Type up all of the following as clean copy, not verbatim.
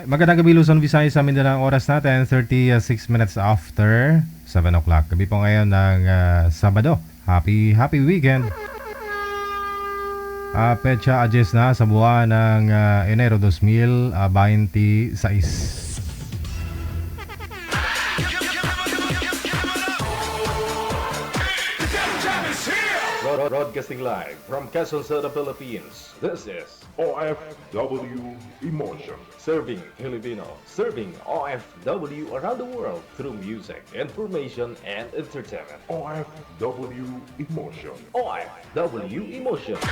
Magandang gabi Luzon, Visayas, sa Mindanao. Oras natin 36 minutes after 7 o'clock. Gabi po ngayon ng Sabado. Happy weekend. Petsa adjust na sa buwan ng Enero 2026. Broadcasting live from Quezon City, Philippines. This is OFW Emotion. Serving Filipino, serving OFW around the world through music, information, and entertainment. OFW Emotion. OFW Emotion.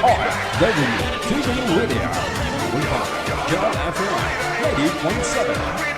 OFW TV Radio. We have John FM 90.7.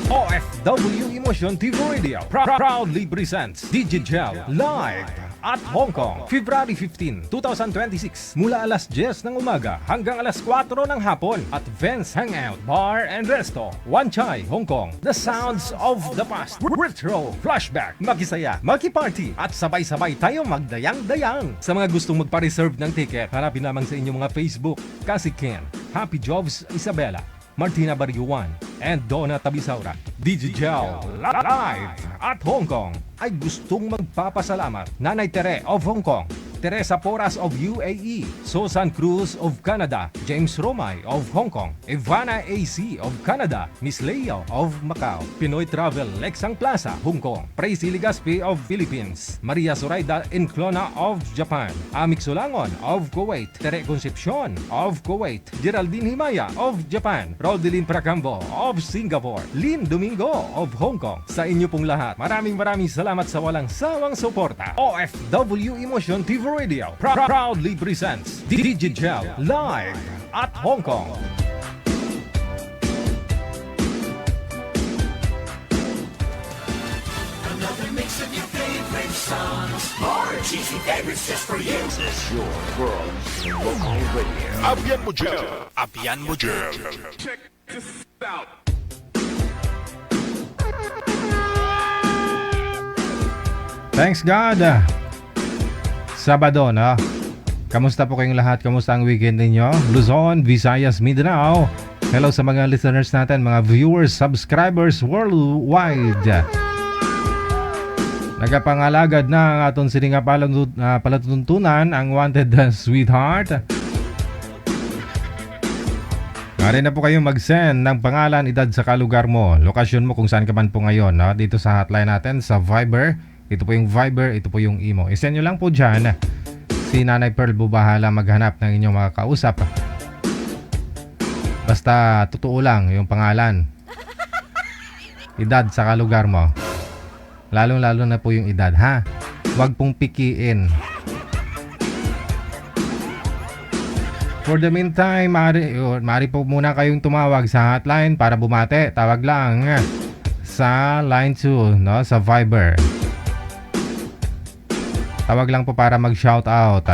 OFW Emotion TV Radio proudly presents Digigel Live at Hong Kong, February 15, 2026 mula alas 10 ng umaga hanggang alas 4 ng hapon at Vance Hangout Bar and Resto, Wan Chai, Hong Kong. The sounds of the past, retro, flashback, makisaya, makiparty at sabay-sabay tayo magdayang-dayang. Sa mga gustong magpa-reserve ng ticket, hanapin lamang sa inyong mga Facebook, Kasi Ken, Happy Jobs Isabela, Martina Bariuan, and Donna Tabisaura. Digigel Live at Hong Kong ay gustong magpapasalamat Nanay Tere of Hong Kong, Teresa Porras of UAE, Susan Cruz of Canada, James Romay of Hong Kong, Ivana AC of Canada, Miss Leo of Macau, Pinoy Travel Lexang Plaza, Hong Kong, Praise Ligaspi of Philippines, Maria Zoraida Enclona of Japan, Amik Solangon of Kuwait, Tere Concepcion of Kuwait, Geraldine Himaya of Japan, Rodeline Pracambo of Singapore, Lynn Domingo of Hong Kong. Sa inyo pong lahat, maraming salamat sa walang sawang suporta. OFW Emotion TV Radio proudly presents Digigel Live at Hong Kong. Another mix of your favorite songs. More cheesy favorites just for you. This is your world local radio. Abian mo dyan! Abian mo dyan! Check this out. Thanks God. Sabado na. Kamusta po kayong lahat? Kamusta ang weekend ninyo? Luzon, Visayas, Mindanao. Hello sa mga listeners natin, mga viewers, subscribers worldwide. Nagapangalagad na ang atong sininga palatuntunan, ang Wanted Sweetheart. Maaari na po kayong mag-send ng pangalan, edad sa kalugar mo, lokasyon mo kung saan ka man po ngayon. No? Dito sa hotline natin, sa Viber. Ito po yung Viber, ito po yung Imo. I-send nyo lang po dyan. Si Nanay Pearl bubahala maghanap ng inyong mga kausap. Basta totoo lang yung pangalan. Edad sa kalugar mo. Lalong-lalo na po yung edad, ha? Huwag pong pikiin. For the meantime, maaari po muna kayong tumawag sa hotline para bumate. Tawag lang sa line 2, no? Sa Viber. Tawag lang po para mag-shoutout.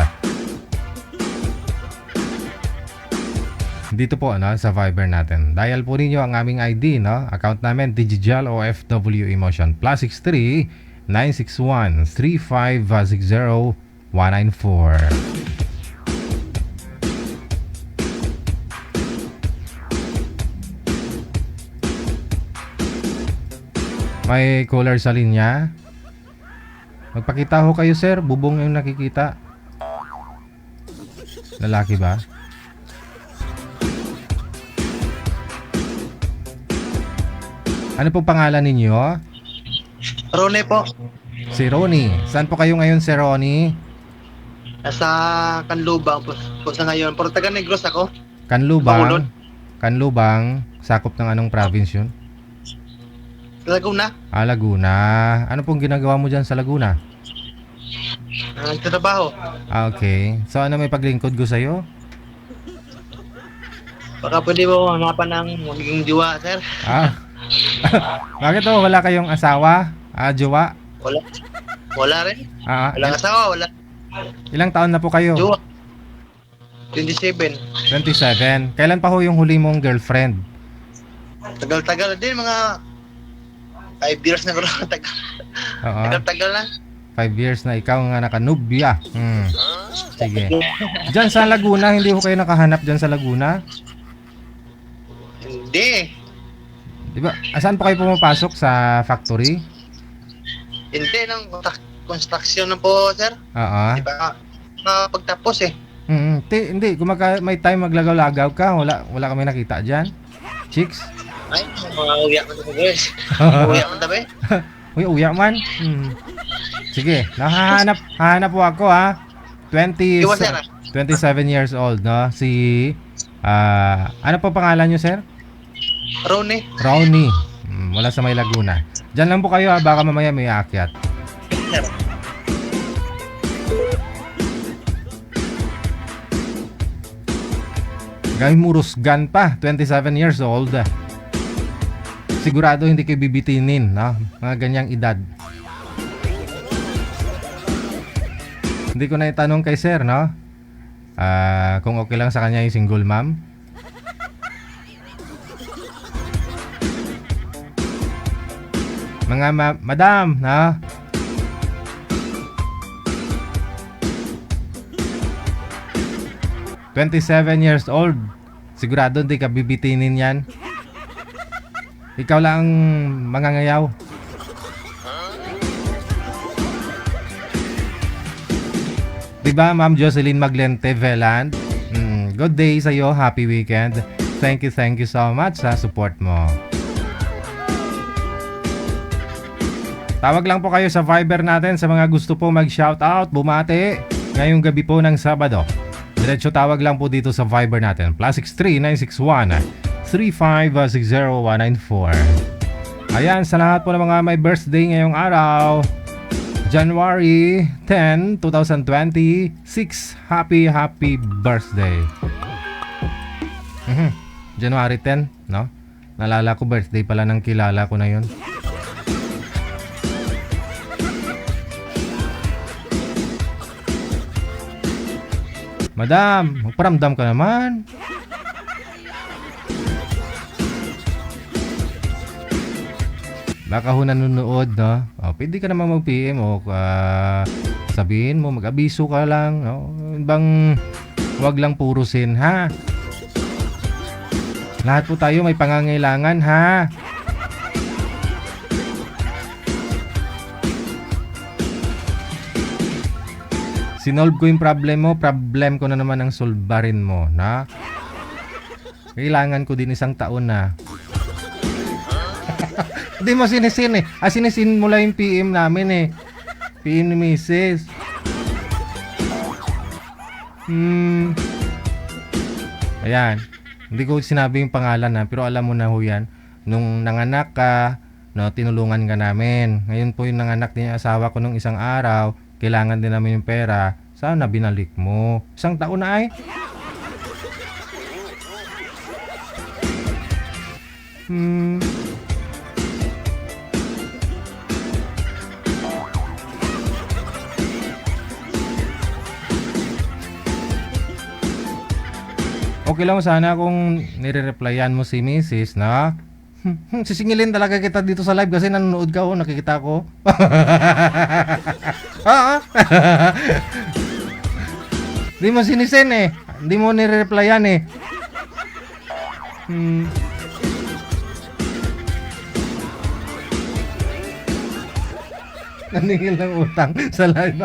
Dito po, no, sa Viber natin. Dial po ninyo ang aming ID, no? Account namin, Digigel OFW Emotion. +63 961 3560 194. May caller sa linya. Magpakita ho kayo, sir. Bubong yung nakikita. Lalaki ba? Ano pong pangalan ninyo? Rone po. Si Ronnie. Saan po kayo ngayon, si Ronnie? Nasa Canlubang po sa ngayon. Pero taga Negros ako. Canlubang. Bacolod. Canlubang. Sakop ng anong province yun? Laguna. Laguna. Ano pong ginagawa mo dyan sa Laguna? Nagtatrabaho. Okay. So ano may paglingkod ko sa'yo? Baka pwede mo hanapan ng magiging diwa, sir. Bakit to? Wala kayong asawa? Jowa? Wala. Wala rin. Walang asawa, wala. Ilang taon na po kayo? Diwa. 27. 27. Kailan pa ho yung huli mong girlfriend? Tagal-tagal din, mga 5 years na bro. Tagal. Oo. Tagal na. 5 years na ikaw nga nakanubya. Sige. Diyan sa Laguna, hindi ko kayo nakahanap diyan sa Laguna? Hindi. Di ba? Saan po kayo pumapasok sa factory? Hindi ng construction na po, sir. Oo. Di ba? Pagtapos eh. Hindi, kung may time maglagaw-lagaw ka, wala kami nakita diyan. Chicks? Ay, mga uwiyak man tabi, guys. Uwiyak man tabi. Uy, uyak man. Sige, hahanap po ako ha. 27 years old, no? Si ano po pangalan niyo, sir? Ronnie. Ronnie. Mula sa May Laguna. Diyan lang po kayo ha, baka mamaya may aakyat. Sir. Gawin mo rusgan pa, 27 years old. Sigurado hindi kayo bibitinin, no? Mga ganyang edad. Hindi ko na itanong kay sir, no? Kung okay lang sa kanya yung single mom. Mga madam, no? "27 years old. Sigurado hindi ka bibitinin yan. Ikaw lang ang mangangayaw." Diba, Ma'am Jocelyn Maglente Veland? Good day sa'yo. Happy weekend. Thank you so much sa support mo. Tawag lang po kayo sa Viber natin sa mga gusto po mag-shoutout, bumati ngayong gabi po ng Sabado. Diretso tawag lang po dito sa Viber natin. +63 961 3560194. Ayan, sa lahat po ng mga may birthday ngayong araw, January 10, 2026. Happy birthday. January 10, no? Nalala ko birthday pala ng kilala ko na yun. Madam, magparamdam ka naman. Baka ho nanonood, no? Pwede ka naman mag-PM o sabihin mo, mag-abiso ka lang, no? Bang wag lang purusin, ha? Lahat po tayo may pangangailangan, ha? Sinolve ko yung problem mo, problem ko na naman ang solbarin mo, na? Kailangan ko din 1 taon na. Hindi mo sinisin eh. Sinisin mo lang yung PM namin eh. PM ni Mrs. Ayan. Hindi ko sinabi yung pangalan ha, pero alam mo na ho yan. Nung nanganak ka, no, tinulungan ka namin. Ngayon po yung nanganak din yung asawa ko nung isang araw, kailangan din namin yung pera. Sana binalik mo. 1 taon na ay. Okay lang sana kung nire-replyan mo si Mrs. na sisingilin talaga kita dito sa live kasi nanonood ka, nakikita ko. Di mo sinisen eh. Di mo nire-replyan eh. Naningil ng utang sa live.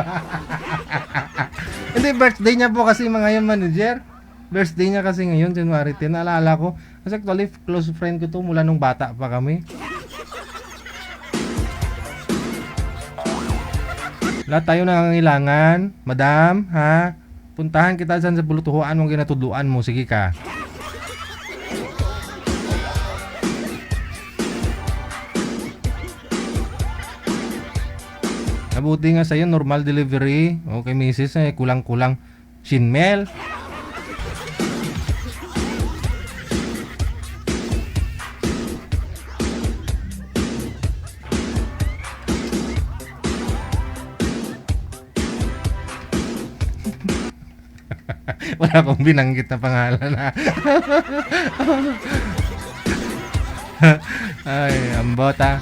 Hindi, birthday niya po kasi mga yung manager. Birthday niya kasi ngayon, January 10. Naalala ko. Kasi actually, close friend ko to mula nung bata pa kami. Lahat tayo nangangailangan. Madam, ha? Puntahan kita dyan sa bulutuhuan mong ginatudluan mo. Sige ka. Nabuti nga sa'yo, normal delivery. Okay, misis, kulang-kulang shinmel. Wala akong binanggit na pangalan ha. Ay, ambota.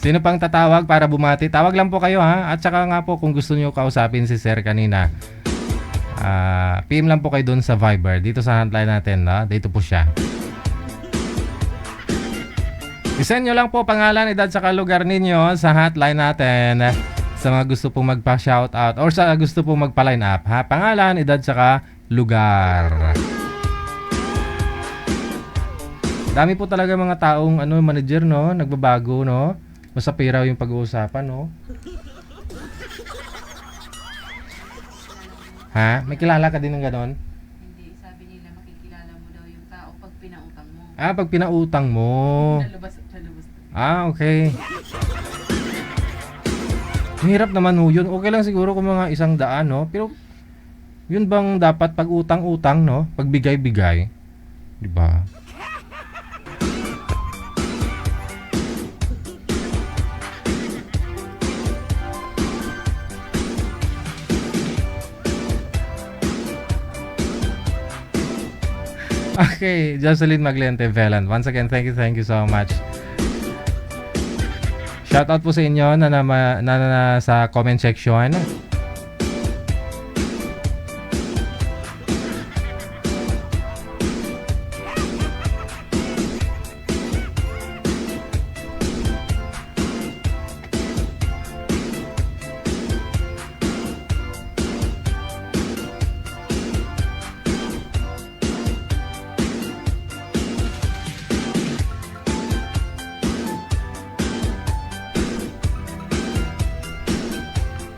Sino pang tatawag para bumati? Tawag lang po kayo ha. At saka nga po kung gusto niyo kausapin si Sir kanina, PM lang po kayo doon sa Viber. Dito sa hotline natin. Dito po siya. I-send nyo lang po pangalan, edad, saka lugar ninyo sa hotline natin sa mga gusto pong magpa-shoutout or sa gusto pong magpa-line up. Ha? Pangalan, edad, saka lugar. Dami po talaga mga taong manager, no? Nagbabago, no? Masapiraw yung pag-uusapan, no? Ha? May kilala ka din ng ganon? Hindi, sabi nila makikilala mo daw yung tao pag pinautang mo. Pag pinautang mo. Lalabas. Okay. Mahirap naman ho yun. Okay lang siguro kung mga 100, no? Pero, yun bang dapat pag utang-utang, no? Pag bigay-bigay? Diba? Okay, Jocelyn Maglente Velan. Once again, thank you so much. Shoutout po sa inyo na sa comment section.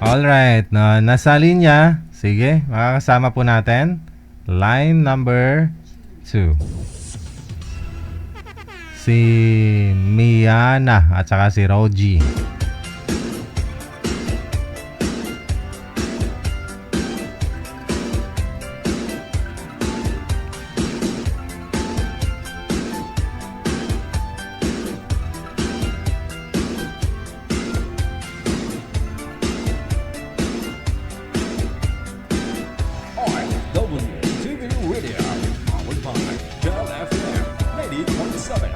Alright, nasa linya. Sige, makakasama po natin. Line number 2. Si Miana at saka si Roji. OFW TV Radio, powered by Jal FM 90.7.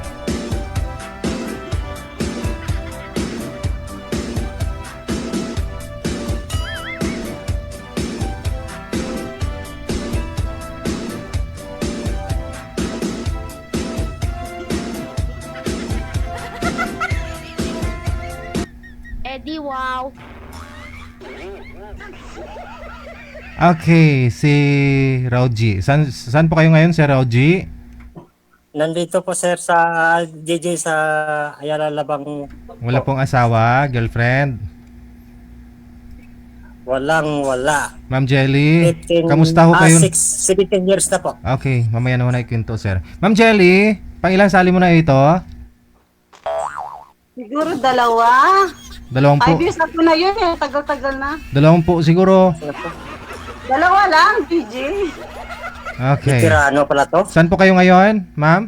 Eddie, wow. Okay, si Roji. Saan po kayo ngayon, si Roji? Nandito po sir sa JJ sa Ayala Labang. Wala pong asawa, girlfriend. Wala. Ma'am Jelly, 15 kamusta ho kayo? 17 years na po. Okay, mamaya na ho na ikwento, sir. Ma'am Jelly, pang ilang sali mo na ito? Siguro dalawa. 20. 5 years ako na yun eh. Tagal-tagal na. 20 siguro. Dalawa lang, DJ. Okay. Tirano pala to. Saan po kayo ngayon, ma'am?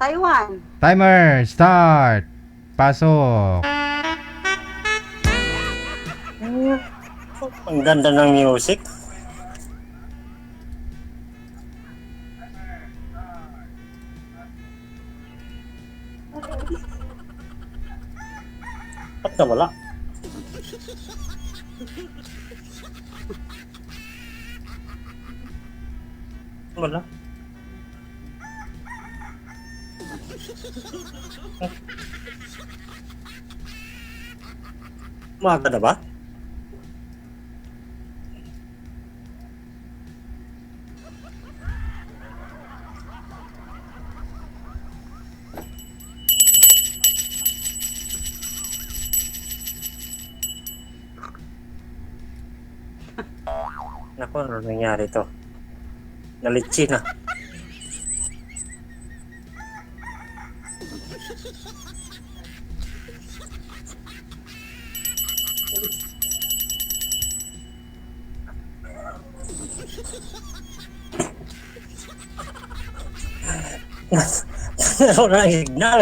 Taiwan. Timer, start. Pasok. Ang ganda ng music. Ba't nawala? Wala. Umaga na ba? Naku, ano nangyari to? Nalitsi na. Ano na signal?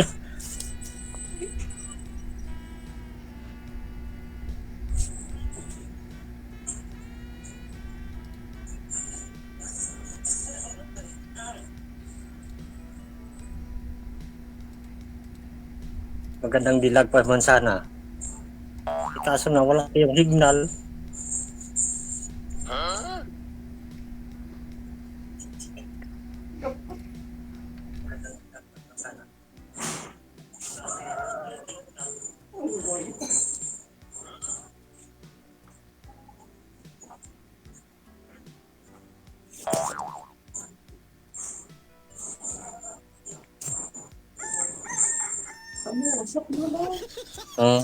Magandang dilag pa man sana. Kaso na wala yung signal. Hmm.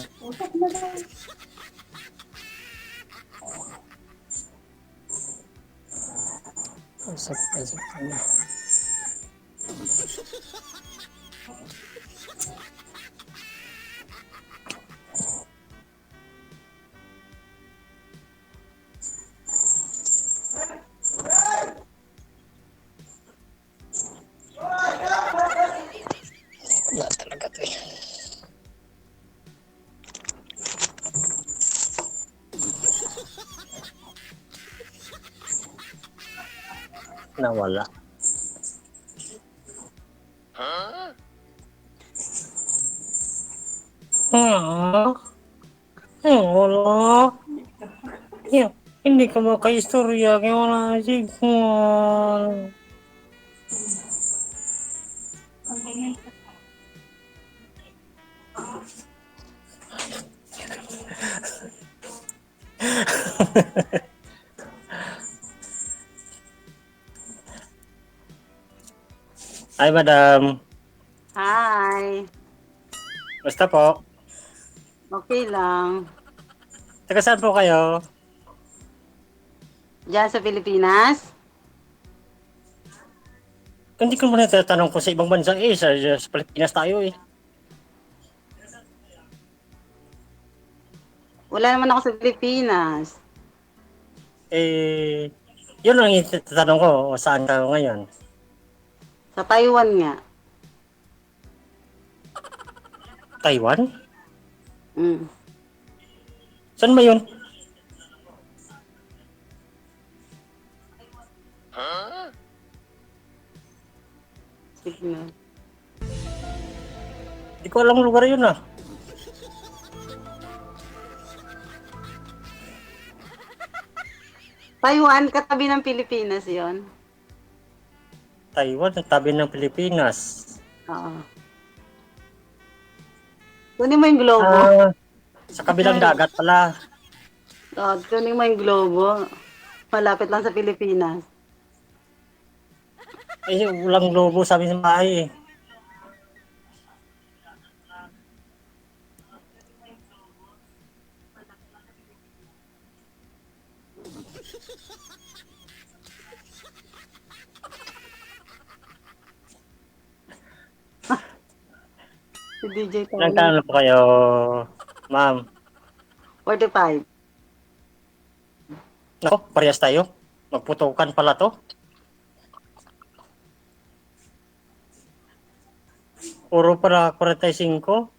Wala talaga to eh. Nawala. Wala. Yeah. Hindi ka makaistorya kaya wala na signal. Hi, madam. Hi. Basta po. Okay lang. Taga saan po kayo? Diyan sa Pilipinas? Hindi ko muna tatanong ko sa ibang bansa eh. Sa Pilipinas tayo eh. Wala naman ako sa Pilipinas. Eh, yun lang yung tatanong ko. Saan ka ngayon? Sa Taiwan nga. Taiwan? Mm. Saan ba yun? Signal. Hindi ko alam lugar yun ah. Taiwan, katabi ng Pilipinas yon. Taiwan, ang tabi ng Pilipinas. Oo. Kunin mo yung globo. Ah, sa kabilang dagat pala. Oo, kunin mo yung globo. Malapit lang sa Pilipinas. Eh, walang globo sabi sa bahay eh. Si DJ Ilang Tony. taon na po kayo, ma'am? 45. Nako, parehas tayo. Magputukan pala to. Puro para 45.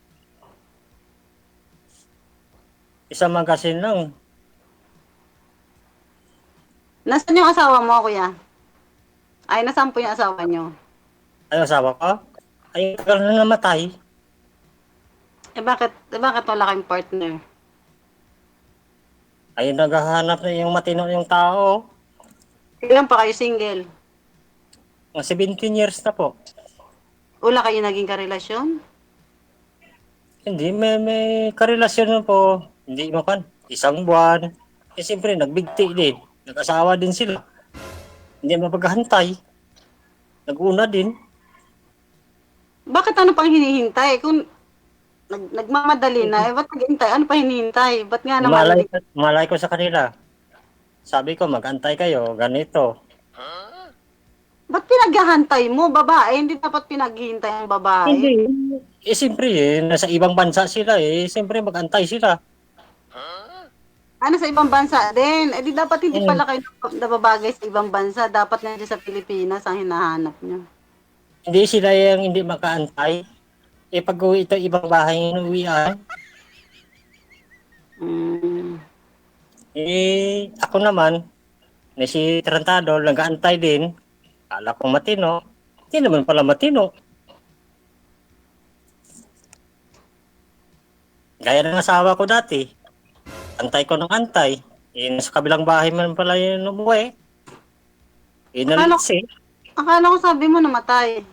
Isang magasin lang. Nasaan yung asawa mo, kuya? Ay, nasaan po yung asawa nyo? Ay, asawa ko? Ay, tagal na namatay. Bakit wala kayong partner? Ay, naghahanap na yung matino yung tao. Kailan pa kayo single? Mga 17 years na po. Wala kayo naging karelasyon? Hindi, may karelasyon na po. Hindi mo kan. Isang buwan. Eh, siyempre, nagbigti din. Nag-asawa din sila. Hindi mapaghantay. Nag-una din. Bakit ano pang hinihintay? Kung nagmamadali na, ba't naghihintay? Ano pa hinihintay? Ba't nga naman? Malay ko sa kanila. Sabi ko, mag-antay kayo. Ganito. Ba't pinaghahantay mo, babae? Hindi dapat pinaghihintay ang babae. Hindi. Eh, siyempre, nasa ibang bansa sila eh. Siyempre, mag-antay sila. Ano sa ibang bansa din? Eh di dapat hindi pala kayo nababagay sa ibang bansa. Dapat nandiyan sa Pilipinas ang hinahanap nyo. Hindi sila yung hindi makaantay. Eh, pag uwi ito, ibang bahay yung uwian. Eh, ako naman, na si Trantado, nag-aantay din. Kala ko matino. Hindi naman pala matino. Gaya ng asawa ko dati. Antay ko ng antay. Sa kabilang bahay man pala yun umuwi. Inalitsi. Akala ko sabi mo namatay.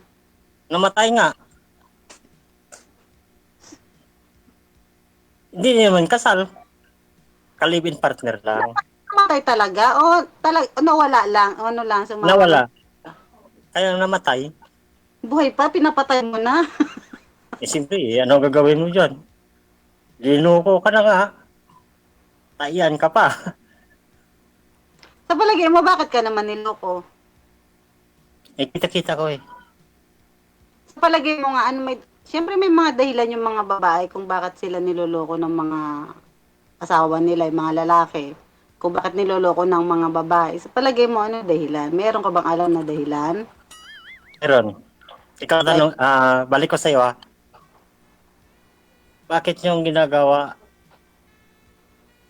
Namatay nga. Hindi naman kasal. Kalibin partner lang. Namatay talaga? O nawala lang? O ano lang? Nawala. Kaya namatay. Buhay pa? Pinapatay mo na? Siyempre, ano gagawin mo dyan? Linuko ka na nga. Tayan ka pa. Sa palagay mo, bakit ka naman niloko? Kita-kita ko eh. Sa palagay mo nga, siyempre may mga dahilan yung mga babae kung bakit sila niloloko ng mga asawa nila, yung mga lalaki. Kung bakit niloloko ng mga babae. Sa palagay mo, ano dahilan? Meron ka bang alam na dahilan? Meron. Ikaw tanong, balik ko sa'yo Bakit yung ginagawa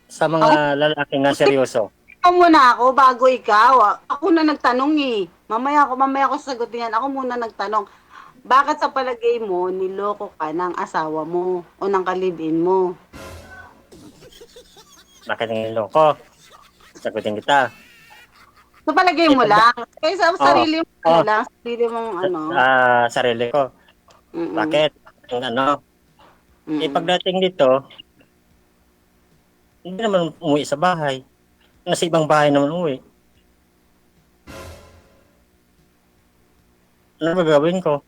sa mga lalaki na seryoso? Ikaw muna ako, bago ikaw. Ako na nagtanong eh. Mamaya ko sasagutin yan. Ako muna nagtanong. Bakit sa palagay mo, niloko ka ng asawa mo o ng kalibin mo? Bakit niloko? Sagutin kita. Sa palagay mo lang. Kaya sa sarili mo lang. Sarili mong ano. Sarili ko. Mm-mm. Bakit? Pagdating dito, hindi naman umuwi sa bahay. Nasa ibang bahay naman umuwi. Ano gagawin ko?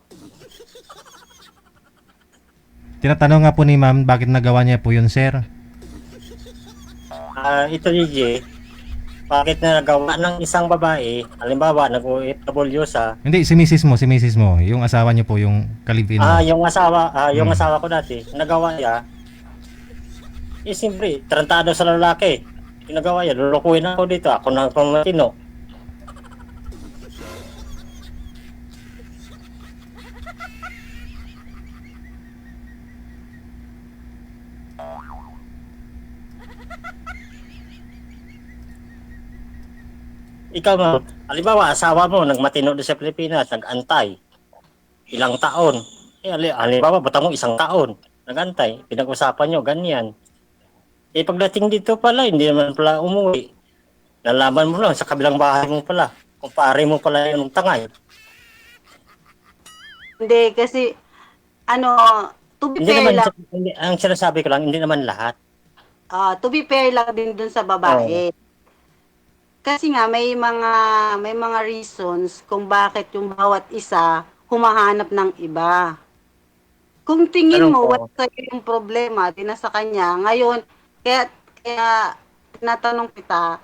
Tinatanong nga po ni ma'am, bakit nagawa niya po yun, sir? Ito DJ, bakit na nagawa ng isang babae, halimbawa nag-OFW sa... Hindi, si misis mo. Yung asawa niyo po, yung kalibin mo. Yung asawa ko dati, nagawa niya, siyempre, tarantado sa lalaki. Ginagawa niya, lulukuhin ako dito, ako na pamatino. Ikaw mo, halimbawa, asawa mo, nagmatino doon sa Pilipinas, nag-antay. Ilang taon. Halimbawa, bata mo 1 taon. Nag-antay. Pinag-usapan nyo, ganyan. Pagdating dito pala, hindi naman pala umuwi. Nalaman mo lang, sa kabilang bahay mo pala. Kumpare mo pala yung tangay. Hindi, kasi, to be Hindi fair naman, lang, ang sinasabi ko lang, hindi naman lahat. to be fair lang din dun sa babae. Kasi nga, may mga reasons kung bakit yung bawat isa humahanap ng iba. Kung tingin mo, wala sa'yo yung problema, sa kanya, ngayon, kaya tinatanong kita,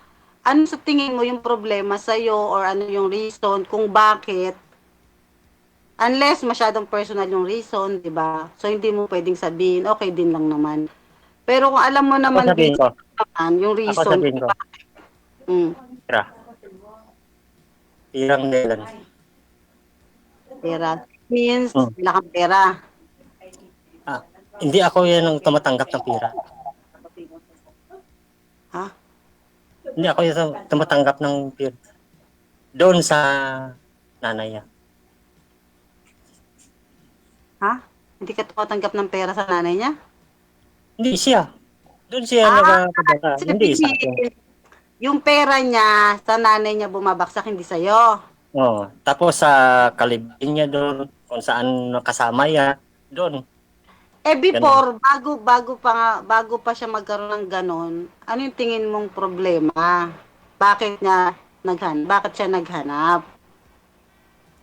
ano sa tingin mo yung problema sa'yo or ano yung reason kung bakit, unless masyadong personal yung reason, di ba? So, hindi mo pwedeng sabihin, okay din lang naman. Pero kung alam mo naman din yung reason, Ako sabihin ko. Pera. Pirang nilan. Pera. Means, wala kang pera. Hindi ako yan ang tumatanggap ng pera. Ha? Hindi ako yung tumatanggap ng pera. Doon sa nanay niya. Ha? Hindi ka tumatanggap ng pera sa nanay niya? Hindi siya. Doon siya nagkakabata. Hindi sa akin. Yung pera niya, sa nanay niya bumabaksak, hindi sa'yo. Tapos sa kalibin niya doon, kung saan nakasama niya, doon. Before, bago pa siya magkaroon ng ganon, ano yung tingin mong problema? Bakit siya naghanap?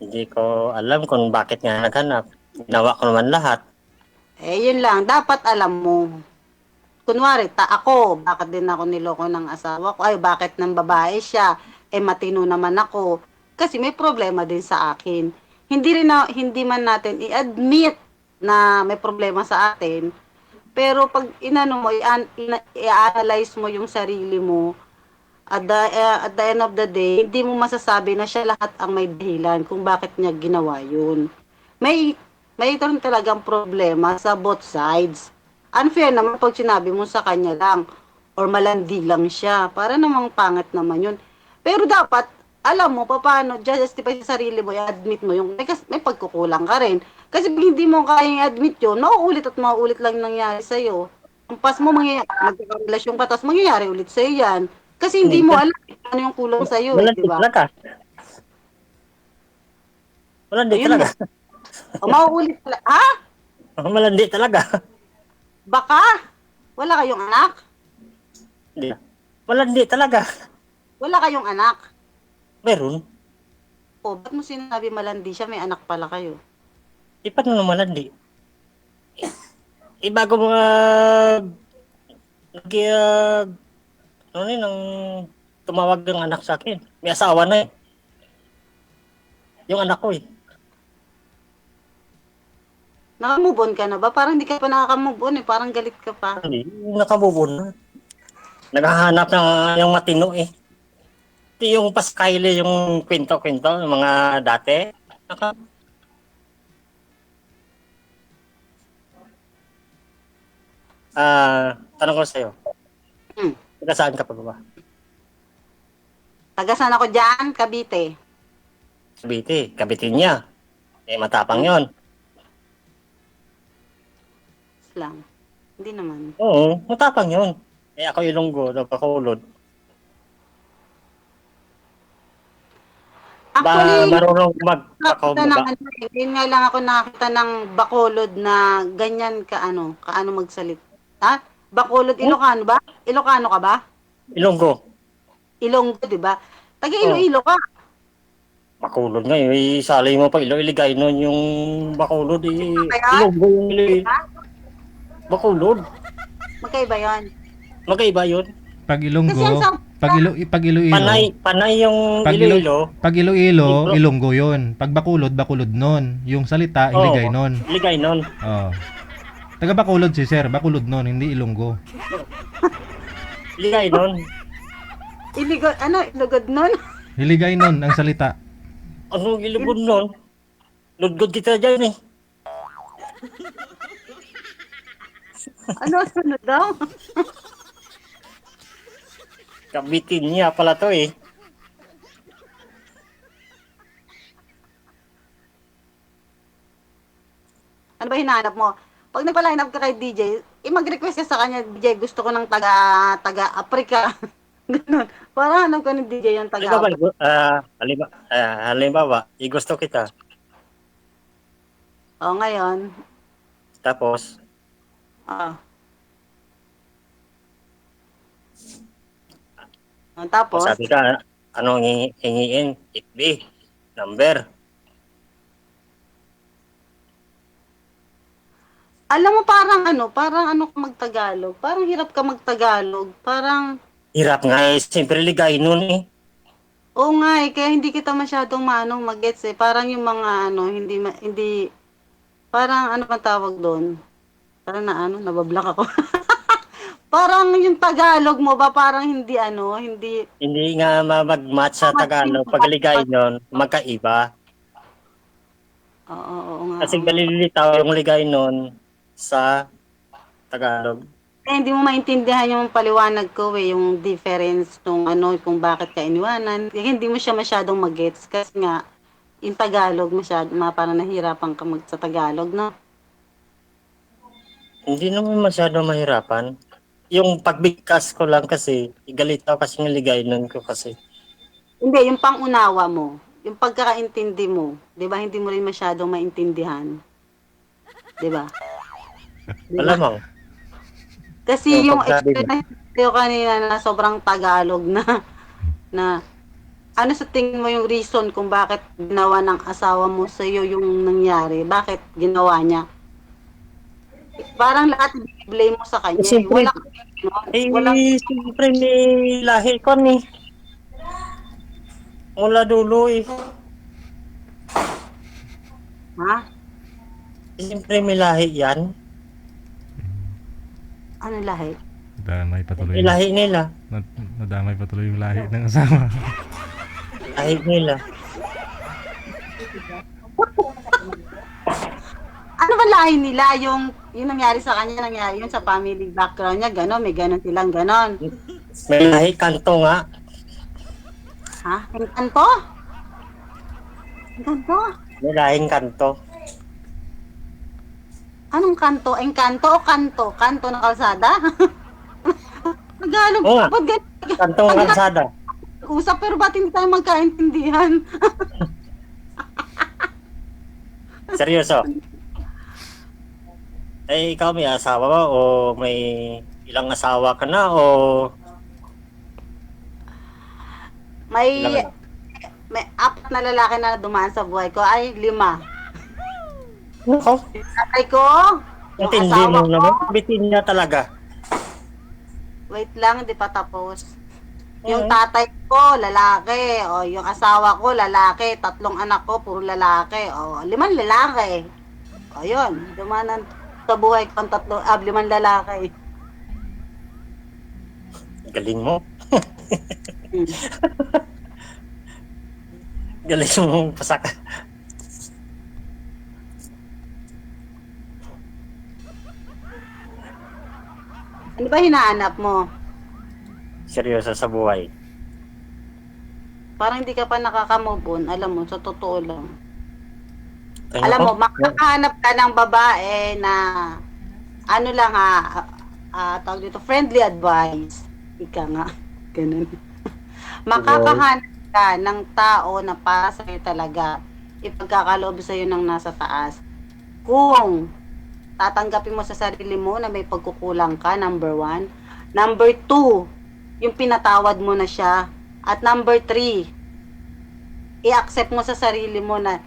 Hindi ko alam kung bakit nga naghanap. Ginawa ko naman lahat. Yun lang, dapat alam mo. Kunwari, ako, bakit din ako niloko ng asawa ko? Ay, bakit ng babae siya? Matino naman ako. Kasi may problema din sa akin. Hindi man natin i-admit na may problema sa atin. Pero pag i-analyze mo yung sarili mo, at the end of the day, hindi mo masasabi na siya lahat ang may dahilan kung bakit niya ginawa yun. May ito rin talagang problema sa both sides. Unfair naman pag sinabi mo sa kanya lang or malandi lang siya. Para namang pangit naman yun. Pero dapat, alam mo, paano justify sa sarili mo, i-admit mo yung may pagkukulang ka rin. Kasi pag hindi mo kayang i-admit yun, mauulit at mauulit lang nangyari sa'yo. Pas mo, magkakarelasyon ka, tapos mangyayari ulit sa'yo yan. Kasi hindi mo alam ano yung kulang sa'yo, Malandi di ba? talaga. Malandi Ayun talaga. O, mauulit talaga. Ha? Malandi talaga. Baka? Wala kayong anak? Hindi. Malandi talaga. Wala kayong anak? Meron. O, ba't mo sinabi malandi siya? May anak pala kayo. Paano na malandi? Bago mga ano yun, ang tumawag ng anak sa akin. May asawa na eh. Yung anak ko eh. Nakamove on ka na ba? Parang hindi ka pa nakaka-move on eh. Parang galit ka pa. Hindi, nakabubon na. Naghahanap ng yung matino eh. Hindi yung paskayle, yung kwento-kwento, yung mga dati. Tanong ko sa'yo. Taga saan ka pa ba? Taga saan ako dyan? Cavite. Cavite. Cavite niya. Eh, matapang yon. Lang. Hindi naman. Oo, matapang yon. Eh, ako Ilonggo, Bacolod. Actually, marunong nakita mag-Bacolod ng ba? ano, yun nga lang ako nakita ng Bacolod na ganyan kaano magsalit. Ha? Bacolod, Ilocano ba? Ilocano ka ba? Ilonggo. Ilonggo, di ba? Taga Iloilo ka. Bacolod nga eh. Isalay mo pa iligay nun yung Bacolod eh. Kaya? Ilonggo yung Bacolod. Magkaiba yan. Magkaiba yun. Pag Ilonggo, Kasi ang sa- pag Iloilo, Panay yung pag Iloilo. Pag Iloilo, Ilonggo 'yon. Pag Bacolod, Bacolod nun. Yung salita, Iligay nun. Iligay nun. Oh. Taga Bacolod si Sir, Bacolod nun, hindi Ilonggo. Iligay nun. Ilugod nun? Iligay nun ang salita. Anong ilubod nun? Ludgod kita dyan eh. Ano daw? Kabitin niya pala to eh. Ano ba hinahanap mo? Pag nagpa-line up ka kay DJ, mag-request ka sa kanya, DJ, gusto ko ng taga-Africa. Ganun. Para hanap ka ng DJ yung taga-Africa. Halimbawa, gusto kita. O, ngayon. Tapos, Tapos, sabi ka, anong hingiin? FB, number. alam mo parang ano ka magtagalog. Parang hirap ka magtagalog. Parang, Hirap nga eh. Siyempre ligay nun eh. oo nga eh, kaya hindi kita masyadong mag-gets eh. Parang yung mga hindi, parang ano pa tawag doon? Parang nabablock ako. Parang yung Tagalog mo ba, parang hindi hindi. Hindi nga mag-match sa Tagalog. Pag ligay nun, magkaiba. Oo nga. Kasi galilitaw yung ligay nun sa Tagalog. Eh, hindi mo maintindihan yung paliwanag ko eh, yung difference nung kung bakit ka iniwanan. Kaya hindi mo siya masyadong mag-gets kasi nga, yung Tagalog parang nahirapan ka sa Tagalog, no? Hindi naman masyado mahirapan. Yung pagbigkas ko lang kasi, igalitaw kasi ng ligay nun ko kasi. Hindi, yung pangunawa mo, yung pagkakaintindi mo, di ba, hindi mo rin masyadong maintindihan. Di ba? Alamang. Kasi yung pagsabi mo. experience ko kanina na sobrang Tagalog na ano sa tingin mo yung reason kung bakit ginawa ng asawa mo sa iyo yung nangyari? Bakit ginawa niya? Parang lahat i-blame mo sa kanya. Siyempre, Wala siyempre may lahi ko ni. Mula dulo eh. Ha? Siyempre may lahi yan. Ano lahi? Damay patuloy. May lahi nila. Nadamay patuloy yung lahi ng asawa. Lahi nila. Ano ba lahi nila? Yung nangyari sa kanya, nangyari yun sa family background niya, gano'n, may gano'n silang gano'n. May lahi kanto nga. Ha? Ang kanto? Ang kanto? May lahing kanto. Anong kanto? Engkanto o kanto? Kanto ng kalsada? Tagalog. Oo nga. Ba't ganyan? Kantong kalsada. Usap pero ba't hindi tayo magkaintindihan? Seryoso. Eh, ikaw may asawa ba o may ilang asawa ka na o May ilang ano? may 4 na lalaki na dumaan sa buhay ko. Ay, 5. Nako, Tatay ko, yung intindi asawa mo ko, naman. Bitin niya talaga. wait lang, hindi pa tapos. Yung tatay ko, lalaki. O, yung asawa ko, lalaki. 3 anak ko, puro lalaki. O, 5 lalaki. O, yun. Dumanan sa buhay ko ang 5 lalaki. Galing mo. Hmm. Galing mo pasak. Ano ba hinahanap mo? Seryoso sa buhay. Parang hindi ka pa nakaka-move on. Alam mo, sa totoo lang. Ay, Alam mo, nako. makakahanap ka ng babae na ano lang tawag dito, friendly advice. Ika nga, ganun. Makakahanap ka ng tao na para sa'yo talaga ipagkakaloob sa'yo ng nasa taas. Kung tatanggapin mo sa sarili mo na may pagkukulang ka, number 1. Number 2, yung pinatawad mo na siya. At number 3, i-accept mo sa sarili mo na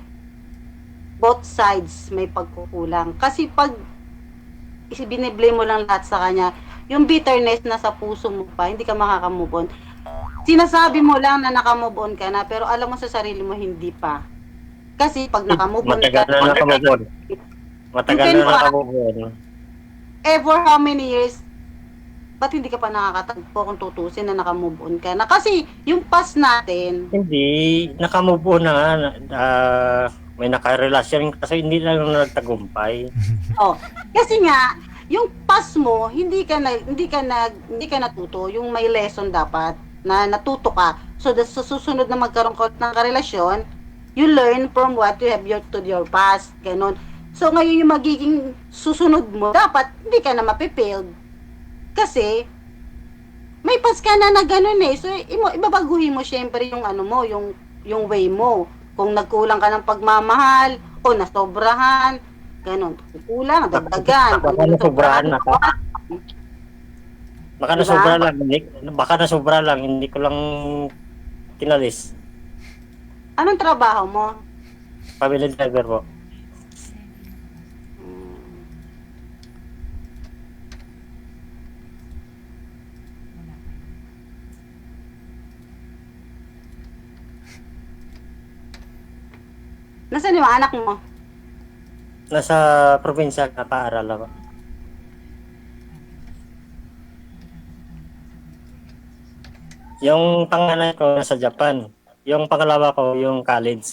both sides may pagkukulang. Kasi pag biniblame mo lang lahat sa kanya, yung bitterness na sa puso mo pa, hindi ka makaka-move on. Sinasabi mo lang na naka-move on ka na, pero alam mo sa sarili mo hindi pa. Kasi pag naka-move on Matagal na nakamove on. Matagal na nakamove on. for how many years, ba't hindi ka pa nakakatagpo kung tutusin na naka-move on ka na? Kasi yung past natin, Hindi, nakamove on na nga. May nakarelasyon kasi hindi lang nagtagumpay. kasi nga, yung past mo, hindi ka natuto, yung may lesson dapat na natuto ka. So, sa susunod na magkaroon ka ng karelasyon, you learn from what you have to your past. Ganon. So, ngayon yung magiging susunod mo, dapat hindi ka na mapipailed. Kasi, may past ka na gano'n eh. So, ibabaguhin mo syempre yung ano mo, yung way mo. Kung nagkulang ka ng pagmamahal, o nasobrahan, ganon. Kulang, dagdagan. Baka nasobrahan na ka. Baka Diba? nasobra lang, hindi ko lang kinalis. Anong trabaho mo? Family driver po. Nasaan yung anak mo? Nasa probinsya, nakaaral ako. Yung panganay ko nasa Japan. Yung pangalawa ko, yung college.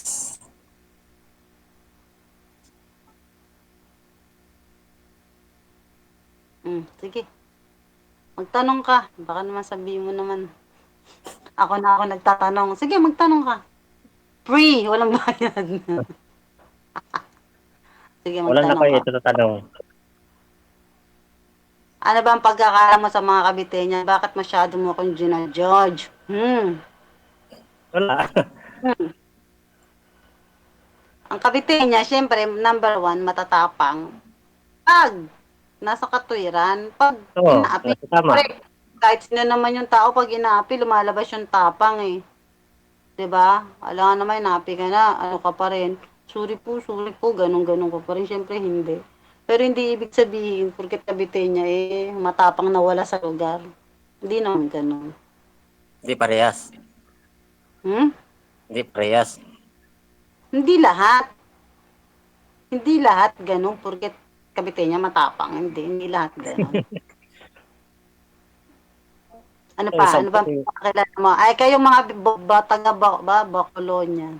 Sige. Magtanong ka. Baka naman sabihin mo naman. Ako nagtatanong. Sige, magtanong ka. Free. Walang bayad. Sige, Wala na magtanong kayo ka. ito na tanong. Ano ba ang pagkakala mo sa mga kabitenya? Bakit masyado mo akong George? Wala. Ang kabitenya, syempre, number 1, matatapang. Pag nasa katwiran, pag Oo, inaapi, tama. pre, kahit sino naman yung tao, pag inaapi, lumalabas yung tapang eh. 'Di ba? Alam nga naman, inaapi ka na, ano ka pa rin. Sorry po, ganun-ganun ka pa rin. Syempre, hindi. Pero hindi ibig sabihin, porket kabitenya eh, matapang na wala sa lugar. Hindi naman ganun. Hindi parehas. Hindi parehas. Hindi lahat. Hindi lahat ganun, porket kabitenya matapang. Hindi lahat ganun. Ano pa? Ano ba pakilala mo? Ay, kayo mga taga Bacolonian.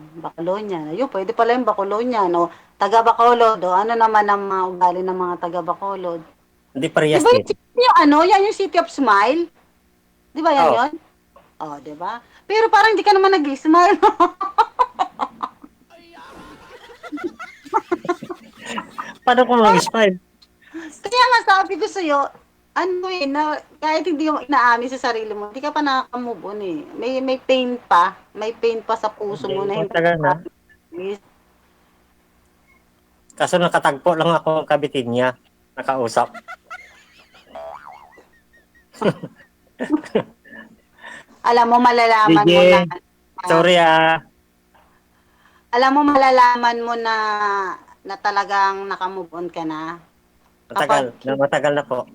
Ayun, pwede pala yung Bacolonian. O, taga Bacolod. O, ano naman ang mga ugali ng mga taga Bacolod? Hindi parehas Diba din. yan yung City of Smile? Di ba yan Oo. yun? O, di ba? Pero parang hindi ka naman nag-smile. Paano kung mag-smile? Kaya nga sabi ko sa'yo, ano eh, na, kahit hindi mo inaamin sa sarili mo, hindi ka pa nakaka-move on eh. May pain pa. May pain pa sa puso mo na hindi Matagal na. ka. Kaso nakatagpo lang ako ang kabitin niya. Nakausap. Alam mo, malalaman Sige. mo na. Sorry Alam mo, malalaman mo na talagang nakamove on ka na. Matagal na po.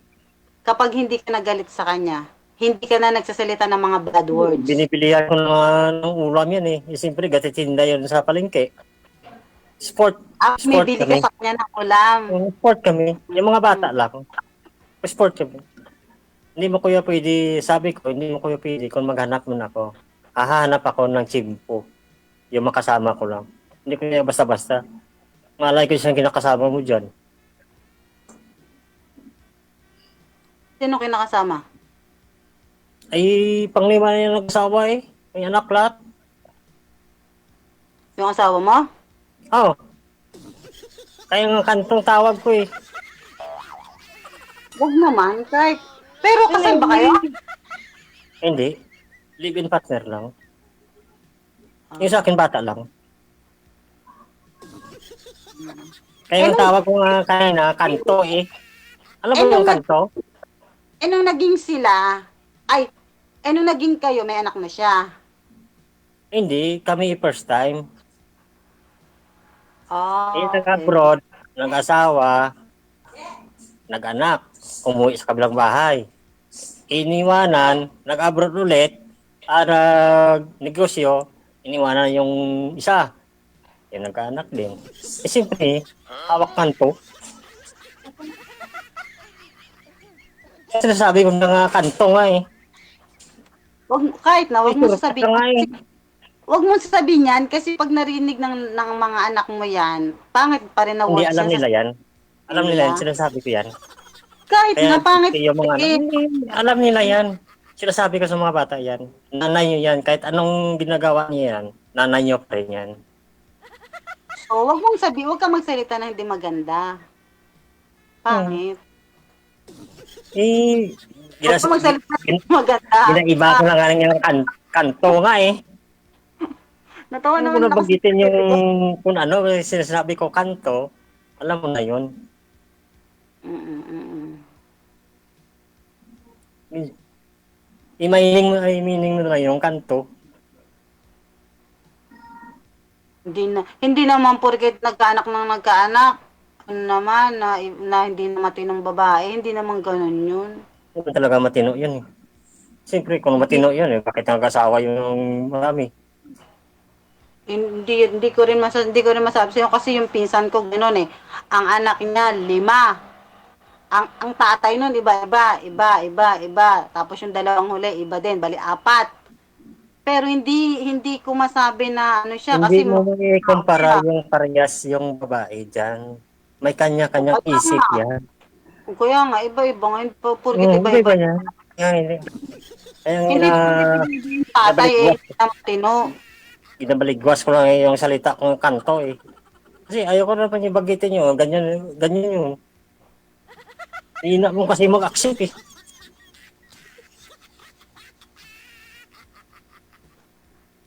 Kapag hindi ka nagalit sa kanya, hindi ka na nagsasalita ng mga bad words. Binibilihan ko naman ng ulam yan eh. Siyempre, gatitinda yun sa palengke. Sport May bili kami. ka sa kanya ng ulam. Sport kami. Yung mga bata lang. Sport kami. Hindi mo kuya pwede, sabi ko, hindi mo kuya pwede kung maghanap mo na ako. Hahanap ako ng chimpo. Yung makasama ko lang. Hindi ko niya basta-basta. Malay ko siyang kinakasama mo dyan. Sino kinakasama? Ay, panglima na yung nag-asawa eh. May anak lahat. Yung asawa mo? Oo. Kaya nga kantong tawag ko eh. Huwag naman, kahit... Pero kasal ba kayo? Hindi. Live-in partner lang. Yung sa akin bata lang. Kaya ang tawag ko nga kanina, kanto eh. Alam mo yung kanto? Nung naging sila, nung naging kayo, may anak na siya. Hindi, kami first time. Oh, Nag-abroad, nag-asawa, nag-anak, umuwi sa kabilang bahay. Iniwanan, nag-abroad ulit, negosyo, iniwanan yung isa. Yung nagkaanak din. Siyempre, hawak kanto. Sinasabi ko na nga kanto nga eh. Wag mo sasabihin. eh. Wag mo sasabihin yan kasi pag narinig ng mga anak mo yan, pangit pa rin na Hindi words alam yan nila sa- yan. Alam nila yan, sinasabi ko yan. Kahit Kaya na pangit. yung mga alam nila yan. Sinasabi ko sa mga bata yan. Nanay nyo yan. Kahit anong ginagawa niyo yan, nanay nyo pa rin yan. So, wag ka magsalita na hindi maganda. Pangit. Wag ka magsalita na hindi maganda. Ginaiba ko lang nga ng kanto nga eh. Natawa Ano ko naman ako. nabagitin yung kung ano, sinasabi ko kanto, alam mo na yun. May meaning na yung kanto. Hindi naman porket nagkaanak ano naman, na hindi na matinong babae, hindi naman ganun yun. Hindi talaga matino yun eh. Siyempre, kung matino yun eh, bakit nag-asawa yung marami? Hindi ko rin masabi sa'yo kasi yung pinsan ko gano'n eh. Ang anak niya, 5. Ang tatay nun, iba. Tapos yung dalawang huli, iba din, bali 4. Pero hindi ko masabi na ano siya kasi Hindi mo i-compara yung parehas yung babae dyan. May kanya-kanyang isip yan. Kaya nga, iba-iba nga. Porkit Iba iba-iba. niya. Hindi. Kaya Hindi nga, tatay eh, tino. ginabaligwas ko lang yung salita kong kanto eh. Kasi ayoko na pa yung bagitin nyo. Ganyan yun. Hindi na mo kasi mag-accept eh.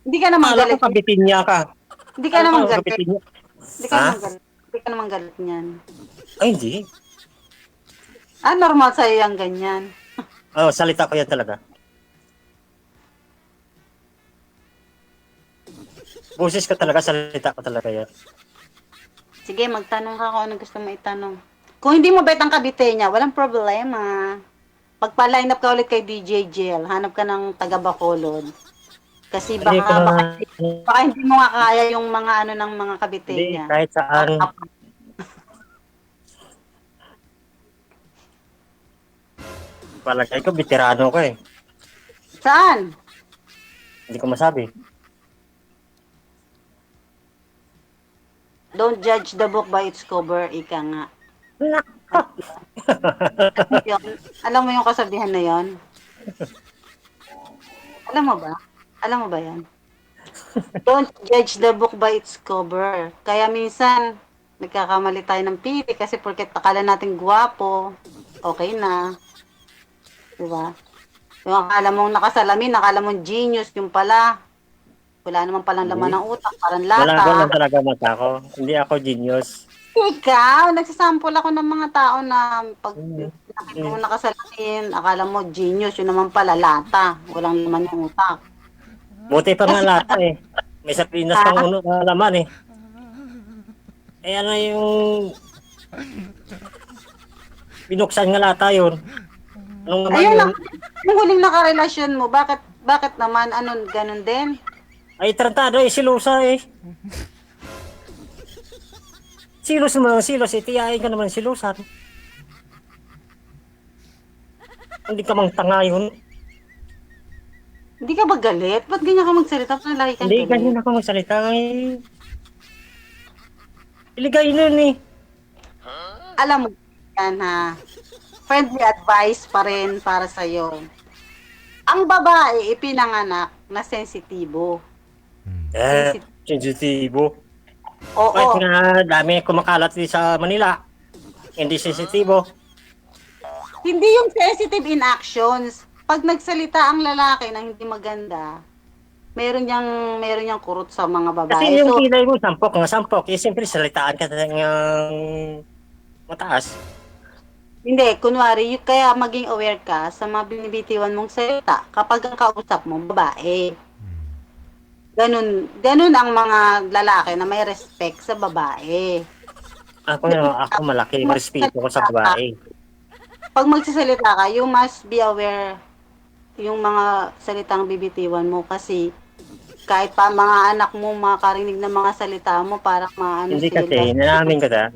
Hindi ka naman Alam galit. ko kabitin niya ka. Hindi ka naman galit. Kabitin niya. Hindi ka naman galit niyan. Ay, hindi. Normal sa'yo yung ganyan. Salita ko yan talaga. Boses ko talaga, salita ko talaga yan. Sige, magtanong ka kung anong gusto mo itanong. Kung hindi mo bet ang kabite niya, walang problema. Pagpa-line up ka ulit kay DJ Jel, hanap ka ng taga Bacolod. Kasi baka hindi mo nga kaya yung mga ano ng mga kabite Hindi, niya. kahit saan. Palagay ko, veterano ko eh. Saan? Hindi ko masabi. Don't judge the book by its cover, ika nga. Yun. Alam mo yung kasabihan na yon? Alam mo ba? Alam mo ba yan? Don't judge the book by its cover. Kaya minsan, nagkakamali tayo ng pili kasi porket akala natin gwapo, okay na. Diba? Yung akala mong nakasalamin, akala mong genius, yung pala, wala naman palang laman ng utak, parang Wala lata. talaga mata ko. Hindi ako genius. Ikaw, nagsasample ako ng mga tao na pag nakita mo nakasalamin, akala mo genius, yun naman pala lata, walang laman yung utak. Buti pa nga lata eh. May sapinas pang uno na laman eh. Eh ano yung binuksan nga lata yun? Anong naman Ayun yun? lang, yung huling nakarelasyon mo, bakit naman, ganun din? Ay tarantado eh, silusa eh. Silos naman, silos eh. Tiyain ka naman silusan. Hindi ka mang tanga yun. Hindi ka ba galit? Ba't ganyan ka magsalita? Ba't lagi kang Hindi, ganyan galit? ako magsalita eh. Iligay nun eh. Alam mo, yan ha. Friendly advice pa rin para sa'yo. Ang babae, ipinanganak na sensitibo. Sensitibo. Oo. Kahit nga dami kumakalat din sa Manila. Hindi sensitibo. Hindi yung sensitive in actions. Pag nagsalita ang lalaki na hindi maganda, meron niyang kurot sa mga babae. Kasi yung So, kilay mo, sampok. Eh, siyempre, salitaan ka ng mataas. hindi, kunwari, kaya maging aware ka sa mga binibitiwan mong salita kapag ang kausap mo, babae. Ganun ang mga lalaki na may respect sa babae. Ako malaki, respeto ko sa babae. Pag magsasalita ka, you must be aware yung mga salitang bibitiwan mo kasi kahit pa mga anak mo makarinig ng mga salita mo parang maano Hindi kasi, nanamin ko na,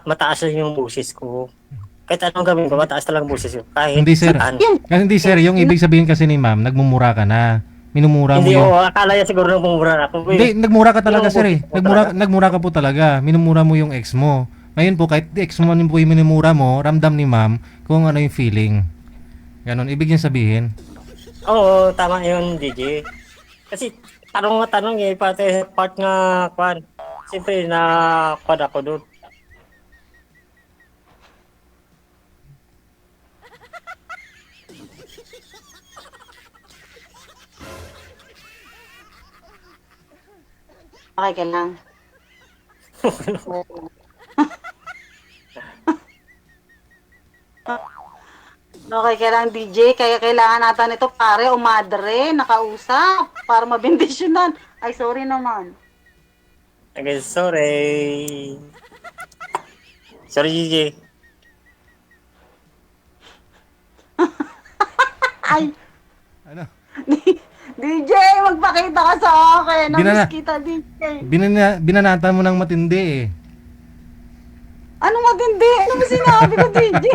mataas lang yung boses ko. Kahit anong gawin ko, mataas talagang boses ko. Kahit Hindi, sir. saan. Kasi hindi sir, yung ibig sabihin kasi ni ma'am, nagmumura ka na. Minumura mo Hindi, yung... akala niya siguro nung pumura ako. Hindi, nagmura ka talaga Yung sir eh. boses mo talaga. Nagmura ka po talaga. Minumura mo yung ex mo. Ngayon po, kahit ex mo po yung minumura mo, ramdam ni ma'am kung ano yung feeling. Ganon, ibig niya sabihin. Oo, tama yun, DJ. Kasi tanong eh, pati part nga, kwan. Siyempre, na-kwan ako doon. Okay ka lang. Okay ka lang, DJ. Kaya kailangan natin ito, pare o madre, nakausap, para mabindisyonan. Ay, sorry naman. Okay, sorry. Sorry, DJ. Ay, Ano? DJ, magpakita ka sa akin. Binana- Namiss kita, DJ. Binanata mo ng matindi eh. Ano matindi? Ano mo sinabi ko, DJ?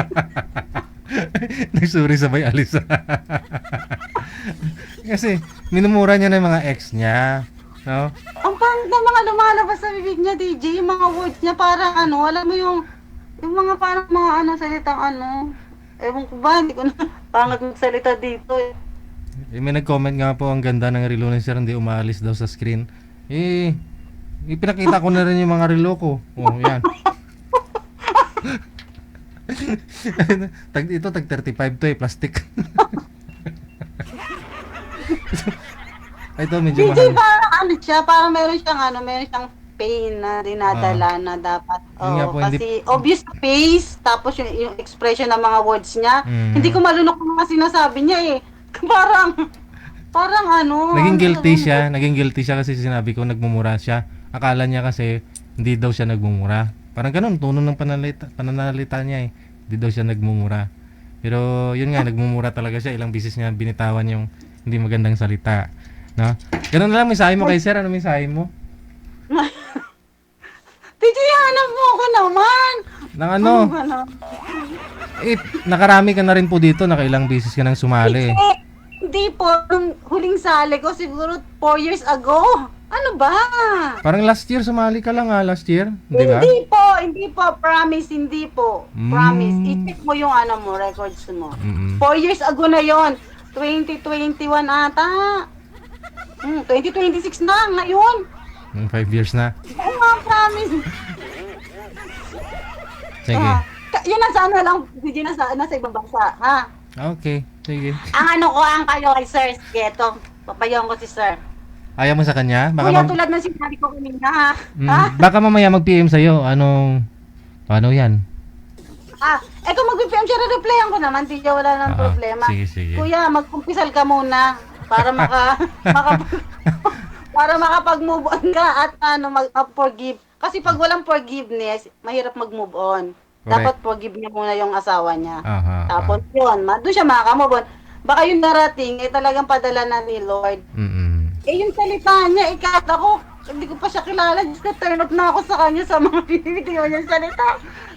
Nagsuri sabay alis. Kasi minumura niya na yung mga ex niya. No? Ang pangit ng mga lumalabas sa bibig niya, DJ. Yung mga words niya parang ano, alam mo yung mga parang mga ano, salitang ano. Ewan ko ba, hindi ko na pangat magsalita dito eh. May nag-comment nga po, ang ganda ng relo ni sir, hindi umaalis daw sa screen. Ipinakita ko na rin yung mga relo ko. Oh, yan. Tag 35 to eh, plastic. Ito medyo DJ, mahal. parang ano siya, parang meron siyang pain na dinadala na dapat. Yun nga Oo, po, hindi- kasi obvious face, tapos yung expression ng mga words niya, hindi ko malunok yung mga sinasabi niya eh. Parang ano. Naging guilty ano, siya kasi sinabi ko nagmumura siya. Akala niya kasi hindi daw siya nagmumura. Parang ganun, tono ng pananalita niya eh. Hindi daw siya nagmumura. Pero yun nga, nagmumura talaga siya. Ilang beses niya binitawan yung hindi magandang salita. No? Ganun na lang, mensahe mo kay sir. Ano mensahe mo? DJ, hanap mo ako naman. Nang ano? Ano? Nakarami ka na rin po dito. Nakailang beses ka nang sumali. Hindi po, nung huling sali ko siguro 4 years ago. Ano ba? Parang last year sumali ka lang last year. Di ba? Hindi po, promise, hindi po. Promise, i-check mo yung ano mo, records mo. 4 years ago na yon, 2021 ata. 2026 na, ngayon. 5 years na. Oo nga, promise. Sige. Yun nasa ano lang, DJ nasa ibang bansa, ha? Okay, sige. Ang ano ko, ang kayo kay Sir, sige, ito, papayaw ko si Sir. Ayaw mo sa kanya? Kuya, tulad ng sinabi ko kanina, ha? Baka mamaya mag-PM sa'yo. Paano yan? Kung mag-PM siya, re-replyan ko naman, DJ, wala nang problema. Sige. Kuya, mag-kumpisal ka muna para para makapag-move on ka at mag-forgive. Kasi pag walang forgiveness, mahirap mag-move on. Correct. Dapat forgive niya muna yung asawa niya. Aha. Tapos yun, doon siya makaka-move on. Baka yung darating, talagang padala na ni Lord. Yung salita niya, ikat ako, hindi ko pa siya kilala. Diyos ko, turn off na ako sa kanya sa mga binibigyan niyang salita.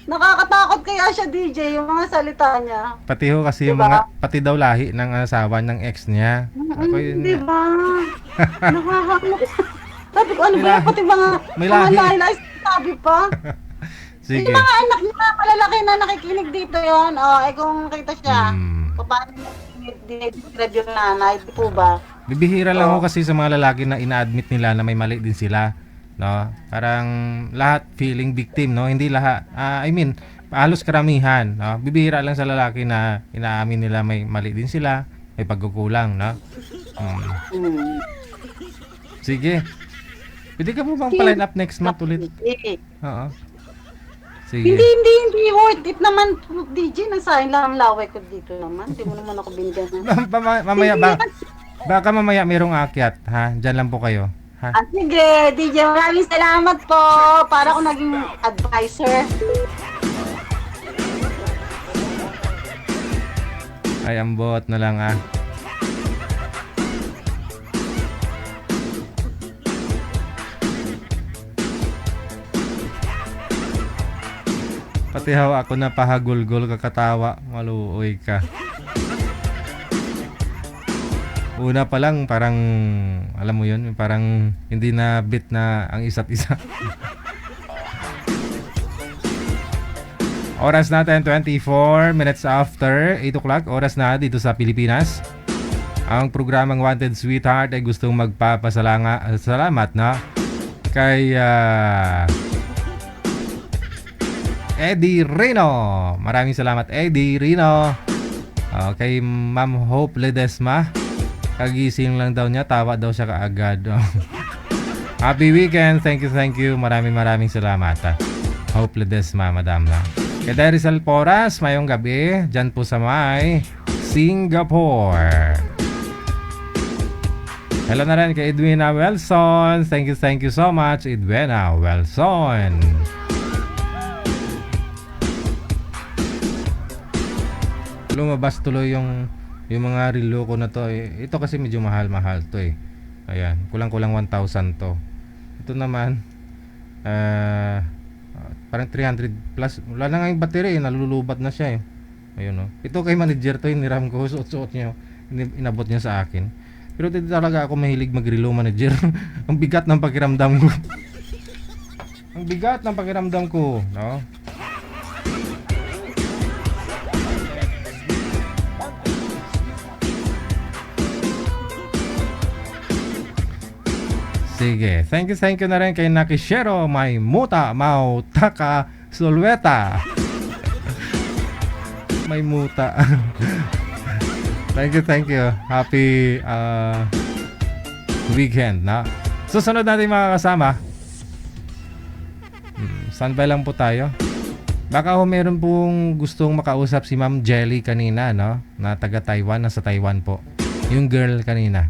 Nakakatakot kaya siya, DJ, yung mga salita niya. Pati ho kasi yung Diba? pati daw lahi ng asawa ng ex niya. Ako yun. Di ba? Nakakakot. Sabi ko, ano ba yan? Pati May mga lahi. lahi, sabi pa. Sige. Yung mga anak niya, malalaki na nakikinig dito yon. Kung kita siya, paano dinidescribe yung nanay, di po ba? Bibihira lang ho kasi sa mga lalaki na ina-admit nila na may mali din sila, no? Parang lahat feeling victim, no? Hindi lahat. Halos karamihan, no? Bibihira lang sa lalaki na inaamin nila may mali din sila, may pagkukulang, no? Sige. Pwede ka mo bang pa-line up next month ulit? Oo. Sige. Hindi worth it naman, DJ, nasayang lang ang laway ko dito naman. Hindi mo naman ako binigyan ng... Mamaya baka mamaya merong akyat, ha? Diyan lang po kayo, ha? Sige, DJ, maraming salamat po. Para ako naging advisor. Ay, ambot na lang, ah. Pati hawa ako na pahagulgol kakatawa, maluoy ka. Una pa lang parang alam mo yun, parang hindi na bit na ang isa't isa. Oras natin 24 minutes after 8 o'clock, oras na dito sa Pilipinas. Ang programang Wanted Sweetheart ay gustong salamat na kay Eddie Rino. Maraming salamat, Eddie Rino. Kay Ma'am Hope Ledesma. Kagising lang daw niya, tawa daw siya kaagad. Happy weekend. Thank you. Maraming salamat. Hope Ledesma, madam na. Kay Rizal Poras, mayong gabi. Diyan po sa may Singapore. Hello na rin kay Edwina Welson. Thank you so much, Edwina Welson. Lumabas tuloy yung mga relo ko na to Ito kasi medyo mahal to Ayan, kulang 1,000 to. Ito naman parang 300 plus. Wala na nga yung battery, nalulubat na siya Ayun Ito kay manager to, hiniram ko, suot niya. Inabot niya sa akin. Pero dito talaga ako mahilig mag-relo, manager. Ang bigat ng pakiramdam ko. No? Sige, thank you na rin kay Nakishero May Muta Mautaka Sulweta. May muta. Thank you. Happy weekend na. Susunod natin mga kasama. Standby lang po tayo. Baka meron pong gustong makausap si Ma'am Jelly kanina, no? Na taga Taiwan, nasa Taiwan po. Yung girl kanina.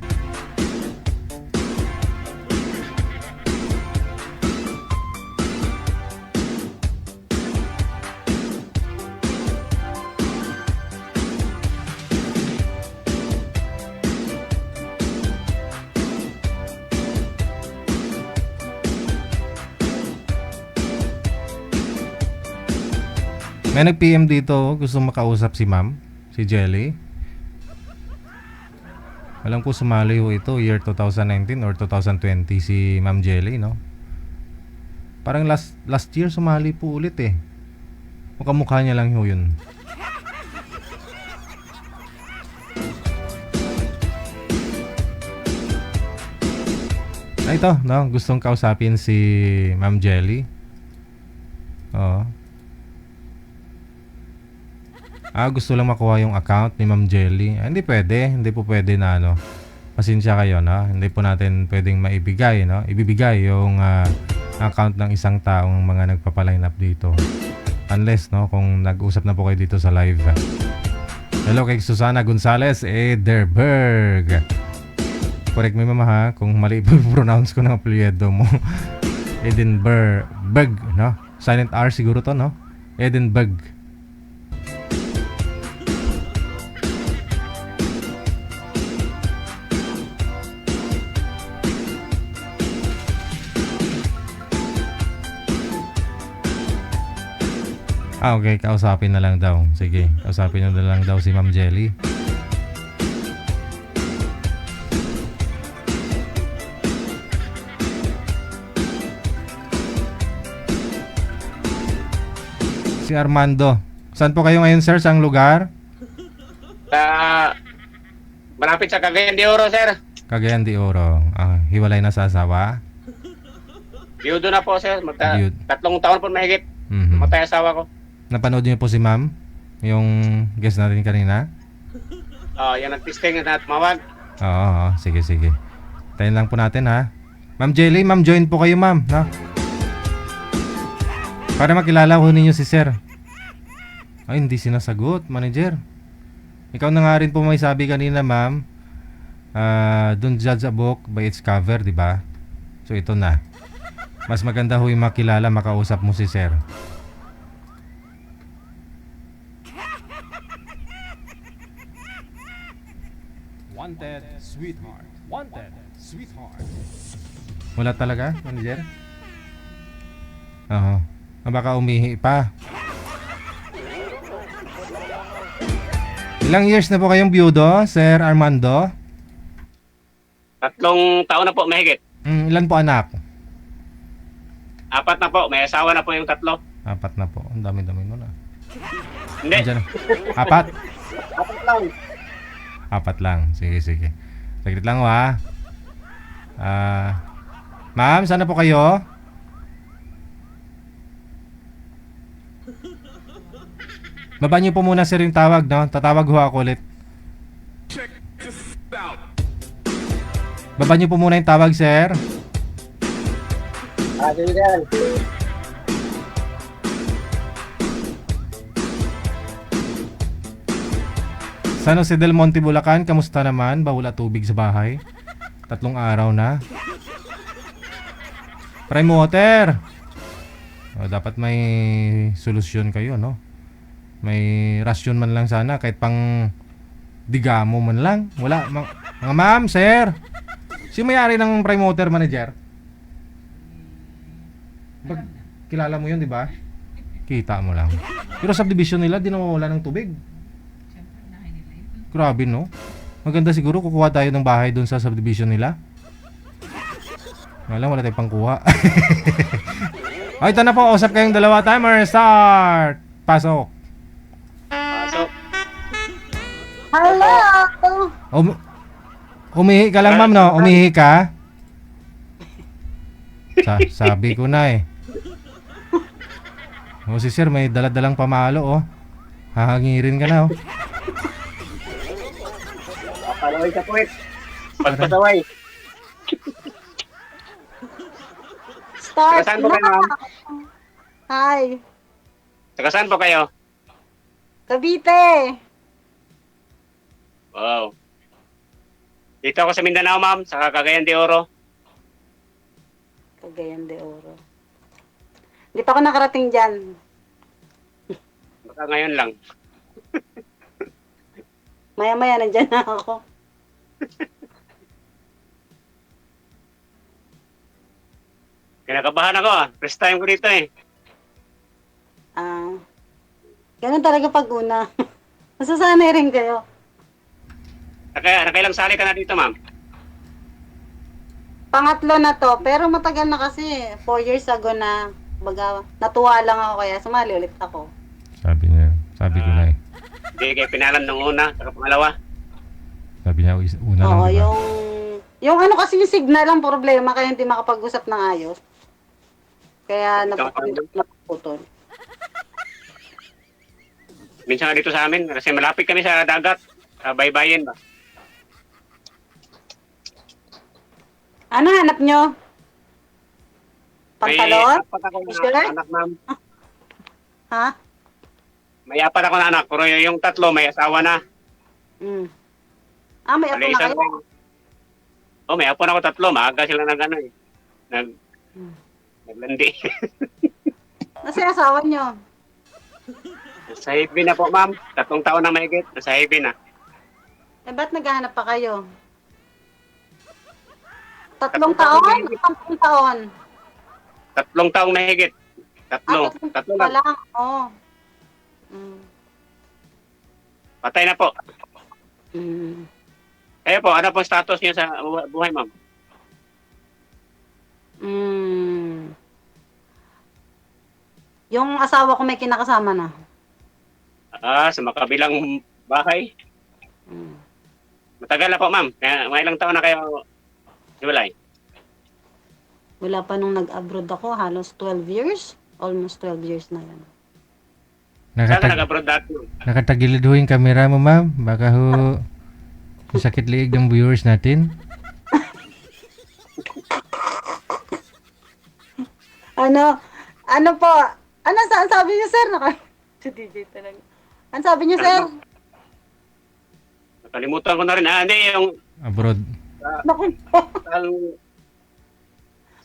May nag-PM dito, gusto makausap si Ma'am, si Jelly. Alam ko sumali ho ito, year 2019 or 2020 si Ma'am Jelly, no? Parang last year sumali po ulit Mukha niya lang ho yun. Ito, no? Gustong kausapin si Ma'am Jelly. Oo. Gusto lang makuha yung account ni Ma'am Jelly. Hindi pwede. Hindi po pwede na ano. Pasensya kayo, no? Hindi po natin pwedeng maibigay, no? Ibibigay yung account ng isang taong mga nagpapaline up dito. Unless, no? Kung nag-usap na po kayo dito sa live. Hello kay Susana Gonzalez Ederberg. Correct me mama ha kung mali pronounce ko ng apelyido mo. Edinburgh, no? Silent R siguro to, no? Edinburgh. Okay, kausapin na lang daw. Sige, kausapin na lang daw si Ma'am Jelly. Si Armando. Saan po kayo ngayon, sir? Saang lugar? Malapit sa Cagayan de Oro, sir. Cagayan de Oro. Hiwalay na sa asawa? Biyudo na po, sir. Biyud. 3 taon po mahigit. Mhm. Matay asawa ko. Napanood niyo po si Ma'am? Yung guest natin kanina? Yan ang testing na tumawag. Oo. Sige, sige. Tayin lang po natin, ha? Ma'am Jelly, ma'am, join po kayo, ma'am. No? Para makilala ko ninyo si sir. Ay, hindi sinasagot, manager. Ikaw na nga rin po may sabi kanina, ma'am. Don't judge a book by its cover, di ba? So, ito na. Mas maganda ho yung makilala, makausap mo si sir. Wanted, sweetheart. Wanted, sweetheart. Wala talaga, manager? Oo. Baka umihi pa. Ilang years na po kayong byudo, Sir Armando? 3 taon na po mahigit. Ilan po anak? 4 na po. May asawa na po yung 3. 4 na po. Ang dami-dami nun ah. Hindi. Andiyan na. 4? 4 lang. 4 lang. Sige, sige. Saglit lang ha. Ma'am, saan na po kayo? Baba niyo po muna sir yung tawag, no? Tatawag ho ako ulit. Check this out. Baba niyo po muna yung tawag, sir. Sige, sir. San Jose del Monte, Bulacan, kamusta naman? Bawala tubig sa bahay? 3 araw na. Prime water. Dapat may solusyon kayo, no? May rasyon man lang sana, kahit pang digamo man lang. Wala. Mga ma'am, sir. Si may-ari ng prime water, manager? Kilala mo yun, di ba? Kita mo lang. Pero subdivision nila, di nawawala ng tubig. Grabe, no? Maganda siguro kukuha tayo ng bahay doon sa subdivision nila. Wala tayong pangkuha. Ay, ito na po. Usap kayong dalawa. Timer, start! Pasok. Hello! Umihi ka lang, ma'am, no? Umihi ka? Sabi ko na eh. Si sir, may daladalang pamalo, oh. Hahangirin ka na, oh. Palaway sa puwit. Pagpasaway. Start Saan po kayo, ma'am? Hi! Taga saan po kayo? Cavite! Wow. Dito ako sa Mindanao, ma'am. Sa Cagayan de Oro. Cagayan de Oro. Hindi pa ako nakarating dyan. Baka ngayon lang. Maya-maya nandyan na ako. Kinakabahan ako, ah. First time ko dito, eh. Ganun talaga pag una. Masasanay rin kayo. Nakailang sali ka na dito, ma'am? Pangatlo na to, pero matagal na kasi. 4 years ago na. Baga, natuwa lang ako kaya sumali ulit ako. Sabi niya. Sabi ko na eh. Hindi kayo pinalan nung una, saka pangalawa. Sabi niya, una lang, Oo, diba? yung ano kasi yung signal ang problema kaya hindi makapag-usap ng ayos. Kaya naputol. minsan nga dito sa amin kasi malapit kami sa dagat, sa baybayin ba. Ano hanap nyo? Pantalon? May apat ako T-shirt? na anak, ma'am. Ha? May apat ako na anak, pero yung tatlo may asawa na. Mm. May apo na Malisan kayo? Oh, may apo na ako tatlo. Maaga sila nag-ano eh. Naglandi. Nasa yung asawa nyo? Sa Heavy na po, ma'am. 3 taon na mahigit. Nasa Heavy na. Ba't naghahanap pa kayo? 3 Tatlong taon? taon. 10 taon? 3 taong mahigit. Tatlo. 3 Tatlo pa lang. lang. Oo. Patay na po. Mm. Kaya po, ano po status niyo sa buhay, ma'am? Mm. Yung asawa ko may kinakasama na. Sa makabilang bahay. Mm. Matagal na po, ma'am. Mga ilang taon na kayo hiwalay? Wala pa nung nag-abroad ako, halos 12 years. Almost 12 years na yan. Saan ka nag-abroad dati? Nakatagilid ho yung camera mo, ma'am. Baka ho sakit liig ng viewers natin. Ano po? Sabi niyo, sir? Si DJ talaga. Ano sabi niyo, sir? Nakalimutan ko na rin. Hindi, yung Abroad. Naku,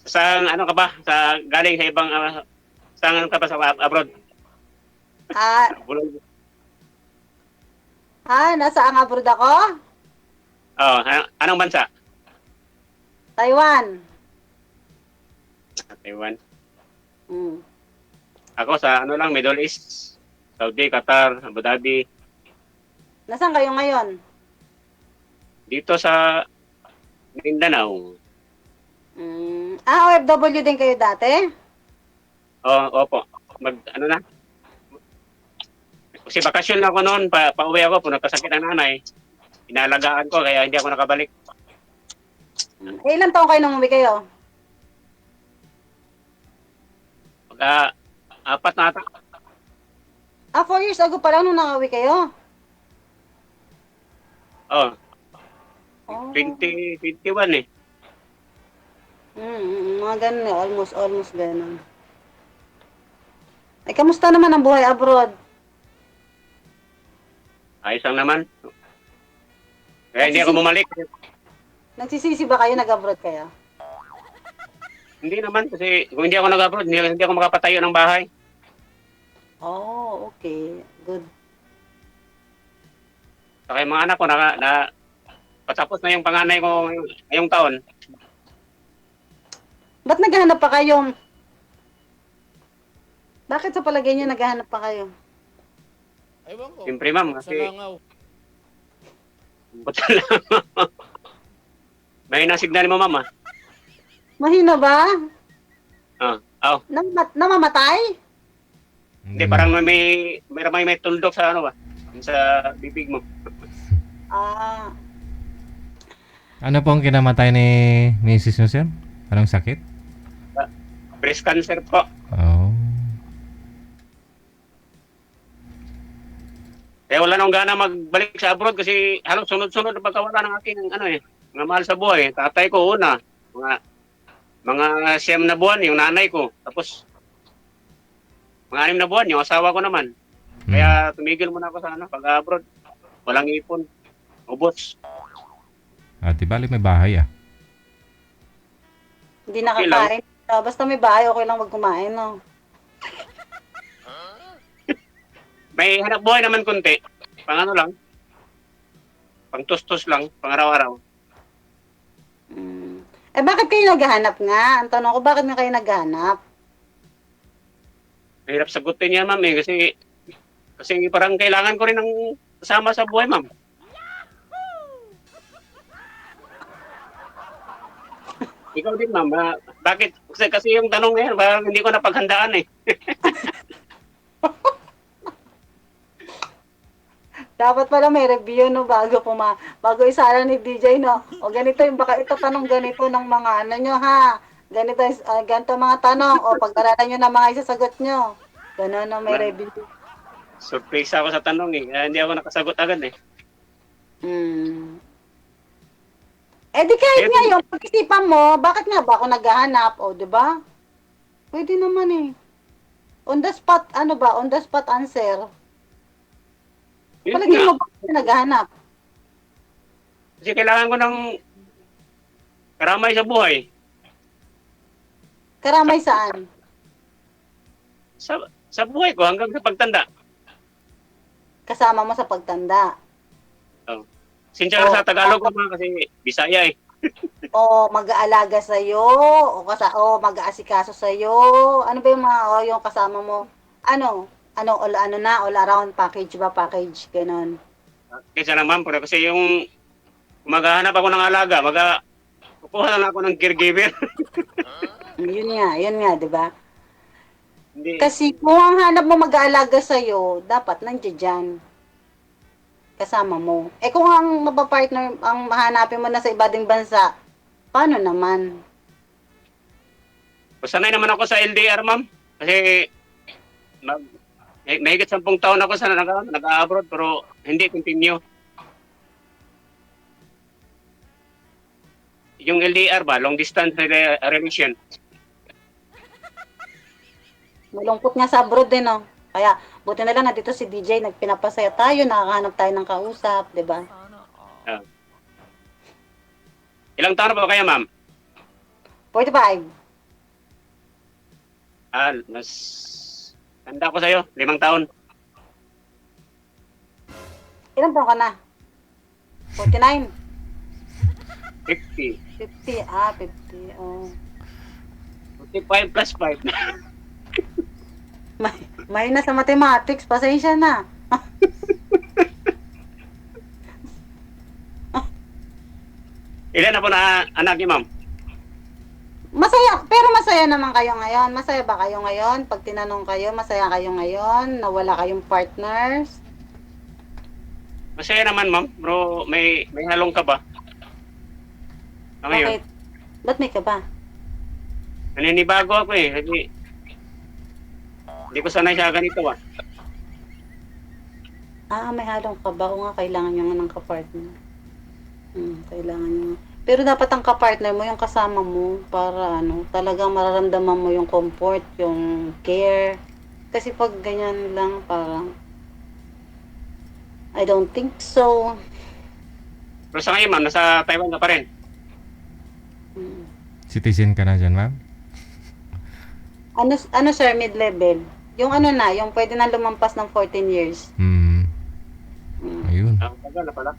sa ano ka ba? Sa galing sa ibang saan ano ka ba sa abroad? Bulong. nasa ang abroad ako? Oh, anong bansa? Taiwan. Taiwan. Mm. Ako sa ano lang, Middle East. Saudi, Qatar, Abu Dhabi. Nasaan kayo ngayon? Dito sa Mindanao. OFW din kayo dati? Opo. Ano na? Kasi bakasyon na ako noon, pauwi ako, nagkasakit ang nanay. Inalagaan ko, kaya hindi ako nakabalik. Ilan taon kayo nung umuwi kayo? 4 na ata. 4 years ago pa lang nung nakauwi kayo? Oh, Oh. 2021 eh. Mga ganun eh. Almost ganun. Ay, kamusta naman ang buhay abroad? Ayos lang naman. Kaya hindi ako bumalik. Nagsisisi ba kayo nag-abroad kayo? Hindi naman kasi kung hindi ako nag-abroad, hindi ako makapatayo ng bahay. Oh, okay. Good. Saka yung mga anak ko na patapos na yung panganay ko ngayong taon. Ba't naghahanap pa kayo? Bakit sa palagay niyo naghahanap pa kayo? Siyempre ma'am, kasi buta lang. May nasignal mo ma'am ah. Mahina ba? Namamatay? Hindi, parang may tuldok sa ano ba? Sa bibig mo. Ano po ang kinamatay ni Mrs. nyo, sir? Anong sakit? Breast cancer po. Oh. Kaya wala nang gana magbalik sa abroad kasi halos sunod-sunod na pagkawala ng aking mga mahal sa buhay. Tatay ko una, mga 7 na buwan yung nanay ko. Tapos mga 6 na buwan yung asawa ko naman. Kaya tumigil muna ako sa pag-abroad. Walang ipon. Ubos. At bali may bahay ah. Hindi nakakain. Basta may bahay, okay lang magkumain, no? May hanap buhay naman kunti. Pang ano lang. Pang tustos lang. Pang araw-araw. Bakit kayo naghahanap nga? Ang tanong ko, bakit nga kayo naghahanap? Mahirap sagutin niya, ma'am eh. Kasi parang kailangan ko rin ng kasama sa buhay, ma'am. Ikaw din, ma'am. Bakit? Kasi yung tanong ngayon, parang hindi ko napaghandaan eh. Dapat pala may review, no, bago isara ni DJ, no? O ganito yung baka itatanong ganito ng mga ano nyo, ha? Ganito mga tanong, o pag-aralan nyo na mga isasagot nyo. Ganun, no, may review. Surprise ako sa tanong eh. Kaya hindi ako nakasagot agad eh. Hmm. Eh di kahit ngayon, pag-isipan mo, bakit nga ba ako naghahanap? O, di ba? Pwede naman eh. On the spot, ano ba? On the spot answer. Yun Palagay nga. mo ba ako naghahanap? Kasi kailangan ko ng karamay sa buhay. Karamay saan? Sa buhay ko hanggang sa pagtanda. Kasama mo sa pagtanda. Sinsya Oh, sa Tagalog ko mga kasi Bisaya eh. O mag-aalaga sa'yo, o mag-aasikaso sa'yo. Ano ba yung mga, yung kasama mo? All around package ba? Package, ganon. Kaysa naman po kasi yung maghahanap ako ng alaga, kukuha na ako ng caregiver. Yun nga, di ba? Hindi. Kasi kung ang hanap mo mag-aalaga sa'yo, dapat nandiyan dyan. Kasama mo. Eh kung ang mapapartner, ang mahanapin mo na sa ibang bansa, paano naman? Sanay naman ako sa LDR, ma'am. Kasi mahigit 10 taon ako sa nag-abroad pero hindi continue. Yung LDR ba, long distance relation. Malungkot nga sa abroad din, no? Kaya, buti na lang na dito si DJ, nagpinapasaya tayo, nakakahanap tayo ng kausap, di ba? Ilang taon na po kaya, ma'am? 45. Mas tanda ko sa'yo, 5 taon. Ilan taon ka na? 49? 50. 50, 50, oh. 55 plus 5. May na sa mathematics, pasensya na. Ilan na po na anak niyo, ma'am? Masaya, pero masaya naman kayo ngayon. Masaya ba kayo ngayon? Pag tinanong kayo, masaya kayo ngayon? Na wala kayong partners? Masaya naman, ma'am. Bro, may halong ka ba? Ngayon, Bakit? Ba't may ka ba? naninibago ako eh. Hindi ko sanay sa ganito ah. May halong ka ba? O nga, kailangan nyo nga ng kapartner. Kailangan nyo. Pero dapat ang kapartner mo, yung kasama mo, para talagang mararamdaman mo yung comfort, yung care. Kasi pag ganyan lang, parang, I don't think so. Pero sa ngayon, ma'am, nasa Taiwan ka pa rin. Citizen ka na dyan, ma'am? Ano sir, mid-level? Yung yung pwede na lumampas ng 14 years. Ayun. Tagal na pala.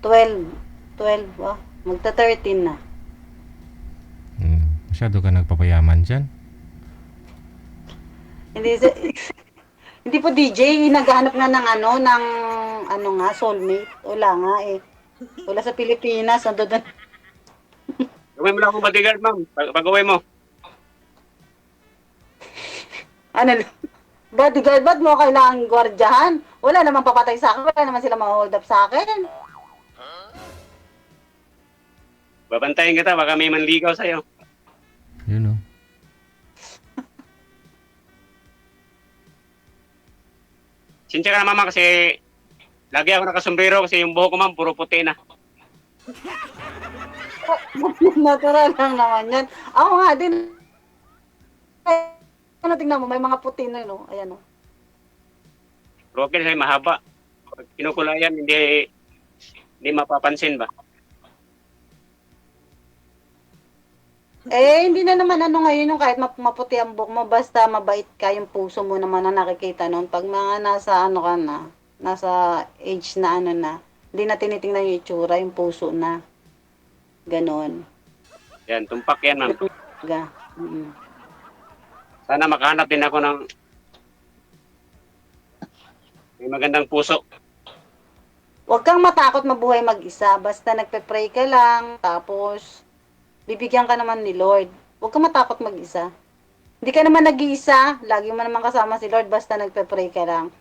12, magta 13 na. Masyado ka nagpapayaman dyan. Hindi po DJ, naghahanap nga ng soulmate. Wala nga eh. Wala sa Pilipinas, doon. Gawin mo lang akong bodyguard, ma'am. Pag-uwi mo. Bodyguard, ba't mo kailangan gwardyahan? Wala namang papatay sa akin, wala naman sila ma-hold up sa akin. Babantayin kita, baka may manligaw sa'yo. Yun, Sinsya ka na, mama, kasi lagi ako nakasombrero kasi yung buhok ko, ma'am, puro puti na. Natural lang naman yan. Ako nga din. Tingnan mo, may mga puti na, no? Ayan, no? Pero okay sa'yo, mahaba. Pag kinukulayan, hindi mapapansin ba? Hindi na naman ngayon yung kahit maputi ang buhok mo, basta mabait ka, yung puso mo naman na nakikita noon. Pag mga nasa ka na, nasa age na hindi na tinitingnan yung itsura, yung puso na. Ganon. Yan, tumpak yan, ma'am. Sana makahanap din ako ng may magandang puso. Huwag kang matakot mabuhay mag-isa, basta nagpe-pray ka lang, tapos bibigyan ka naman ni Lord. Huwag kang matakot mag-isa. Hindi ka naman nag-iisa, lagi mo naman kasama si Lord, basta nagpe-pray ka lang.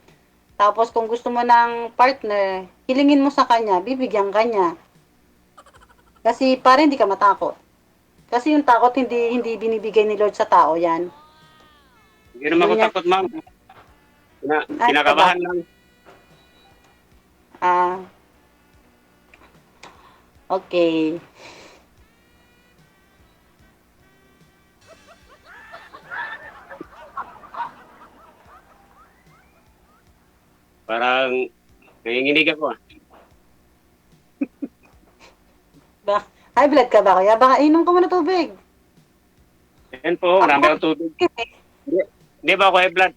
Tapos kung gusto mo ng partner, hilingin mo sa kanya, bibigyan ka niya. Kasi para hindi ka matakot. Kasi yung takot hindi binibigay ni Lord sa tao yan. Hindi naman ako Ganyan. takot, ma'am. Ay, Kinakabahan lang. Ah. Okay. Parang nanginginig ako. High blood ka ba, kuya? Baka inom ka muna tubig. Yan po, marami akong tubig. Hindi ba ako high blood?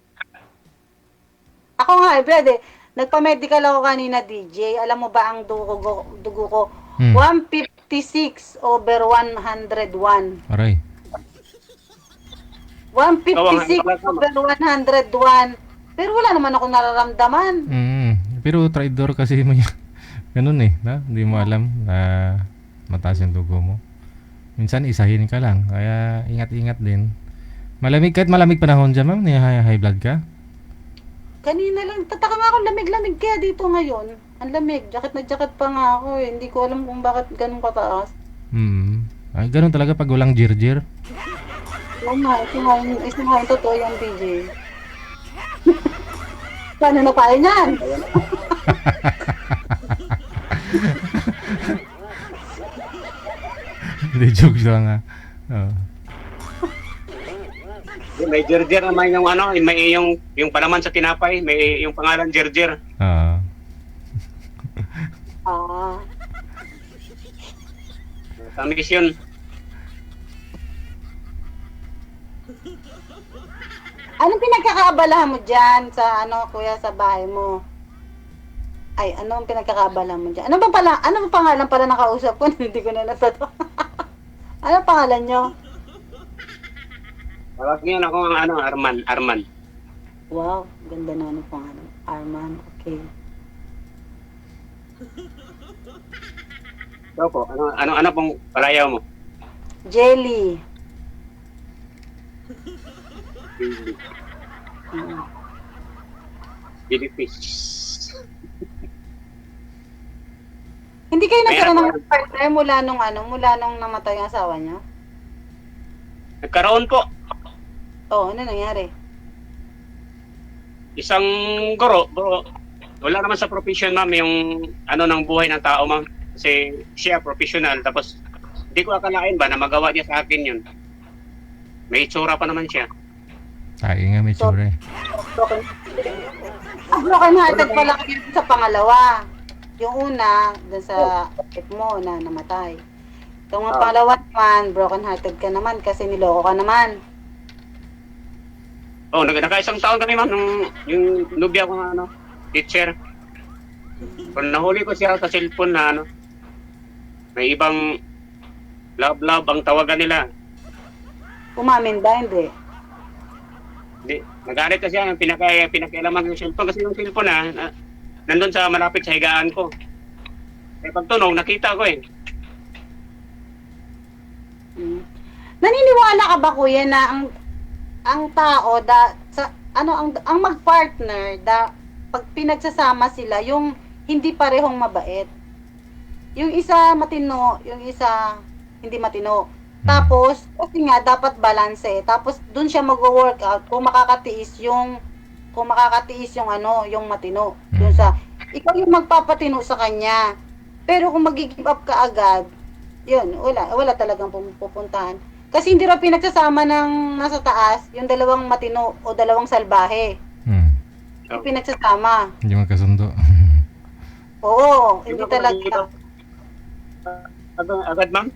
Ako nga, high blood eh. Nagpa-medical ako kanina, DJ. Alam mo ba ang dugo ko? 156/101. Aray. 156/101. Pero wala naman ako nararamdaman. Pero traidor kasi mo yan. Ganun eh, na? Hindi mo alam na mataas yung dugo mo. Minsan isahin ka lang, kaya ingat-ingat din. Malamig, kahit malamig panahon dyan, ma'am, high blood ka? Kanina lang, tataka nga ako, lamig-lamig kaya dito ngayon. Ang lamig, jacket na jacket pa nga ako eh. Hindi ko alam kung bakit ganun kataas. Ay, ganun talaga pag walang jirjir. Oo nga, ito nga yung totoo yung DJ. Paano na kaya niyan? Hindi, joke lang ha. Oh. May Jerjer naman yung ano, may yung palaman sa tinapay, may yung pangalan Jerjer. Ah. Ah, Tamis yun. anong pinagkakaabalahan mo dyan sa ano, kuya, sa bahay mo? Ay, ano ang pinagkakaabalahan mo dyan? Ano ba pangalan pala nakausap ko? Hindi ko na nasato. Ano pangalan nyo? Tawag niyan ako ang ano, Arman. Wow, ganda na ano pangalan. Arman, okay. Ikaw po, ano pong palayaw mo? Jelly. Jellyfish. Hindi kayo nagkaroon Meron. ng partner mula nung namatay ang asawa niyo? Nagkaroon po. Oo, ano nangyari? Isang guro, wala naman sa profession, ma'am, yung ano ng buhay ng tao, ma'am. Kasi siya professional, tapos hindi ko akalain ba na magawa niya sa akin yun. May itsura pa naman siya. Ay, nga may tsura eh. Broken hearted pala kayo sa pangalawa. Yung una, dun sa ex mo na namatay. Itong pangalawa naman, broken hearted ka naman kasi niloko ka naman. Oh, nakaisang taon kami, ma'am, yung nubya ko na ano, teacher. Kung nahuli ko siya sa cellphone na ano, may ibang love ang tawagan nila. Umamin ba? Hindi. Hindi, nagalit kasi ang pinakialaman ng cellphone kasi yung cellphone na nandun sa malapit sa higaan ko. Kaya pagtunog, nakita ko eh. Naniniwala ka ba, kuya, na ang tao ang mag-partner pag pinagsasama sila, yung hindi parehong mabait. Yung isa matino, yung isa hindi matino. Tapos, kasi nga dapat balance eh. Tapos doon siya mag-workout kung makakatiis yung matino. Yung sa ikaw yung magpapatino sa kanya. Pero kung mag-give up ka agad, yun, wala talagang pupuntahan. Kasi hindi raw pinagsasama ng nasa taas, yung dalawang matino o dalawang salbahe. Yung pinagsasama. Hindi magkasundo. Oo, hindi talaga. Agad, ma'am.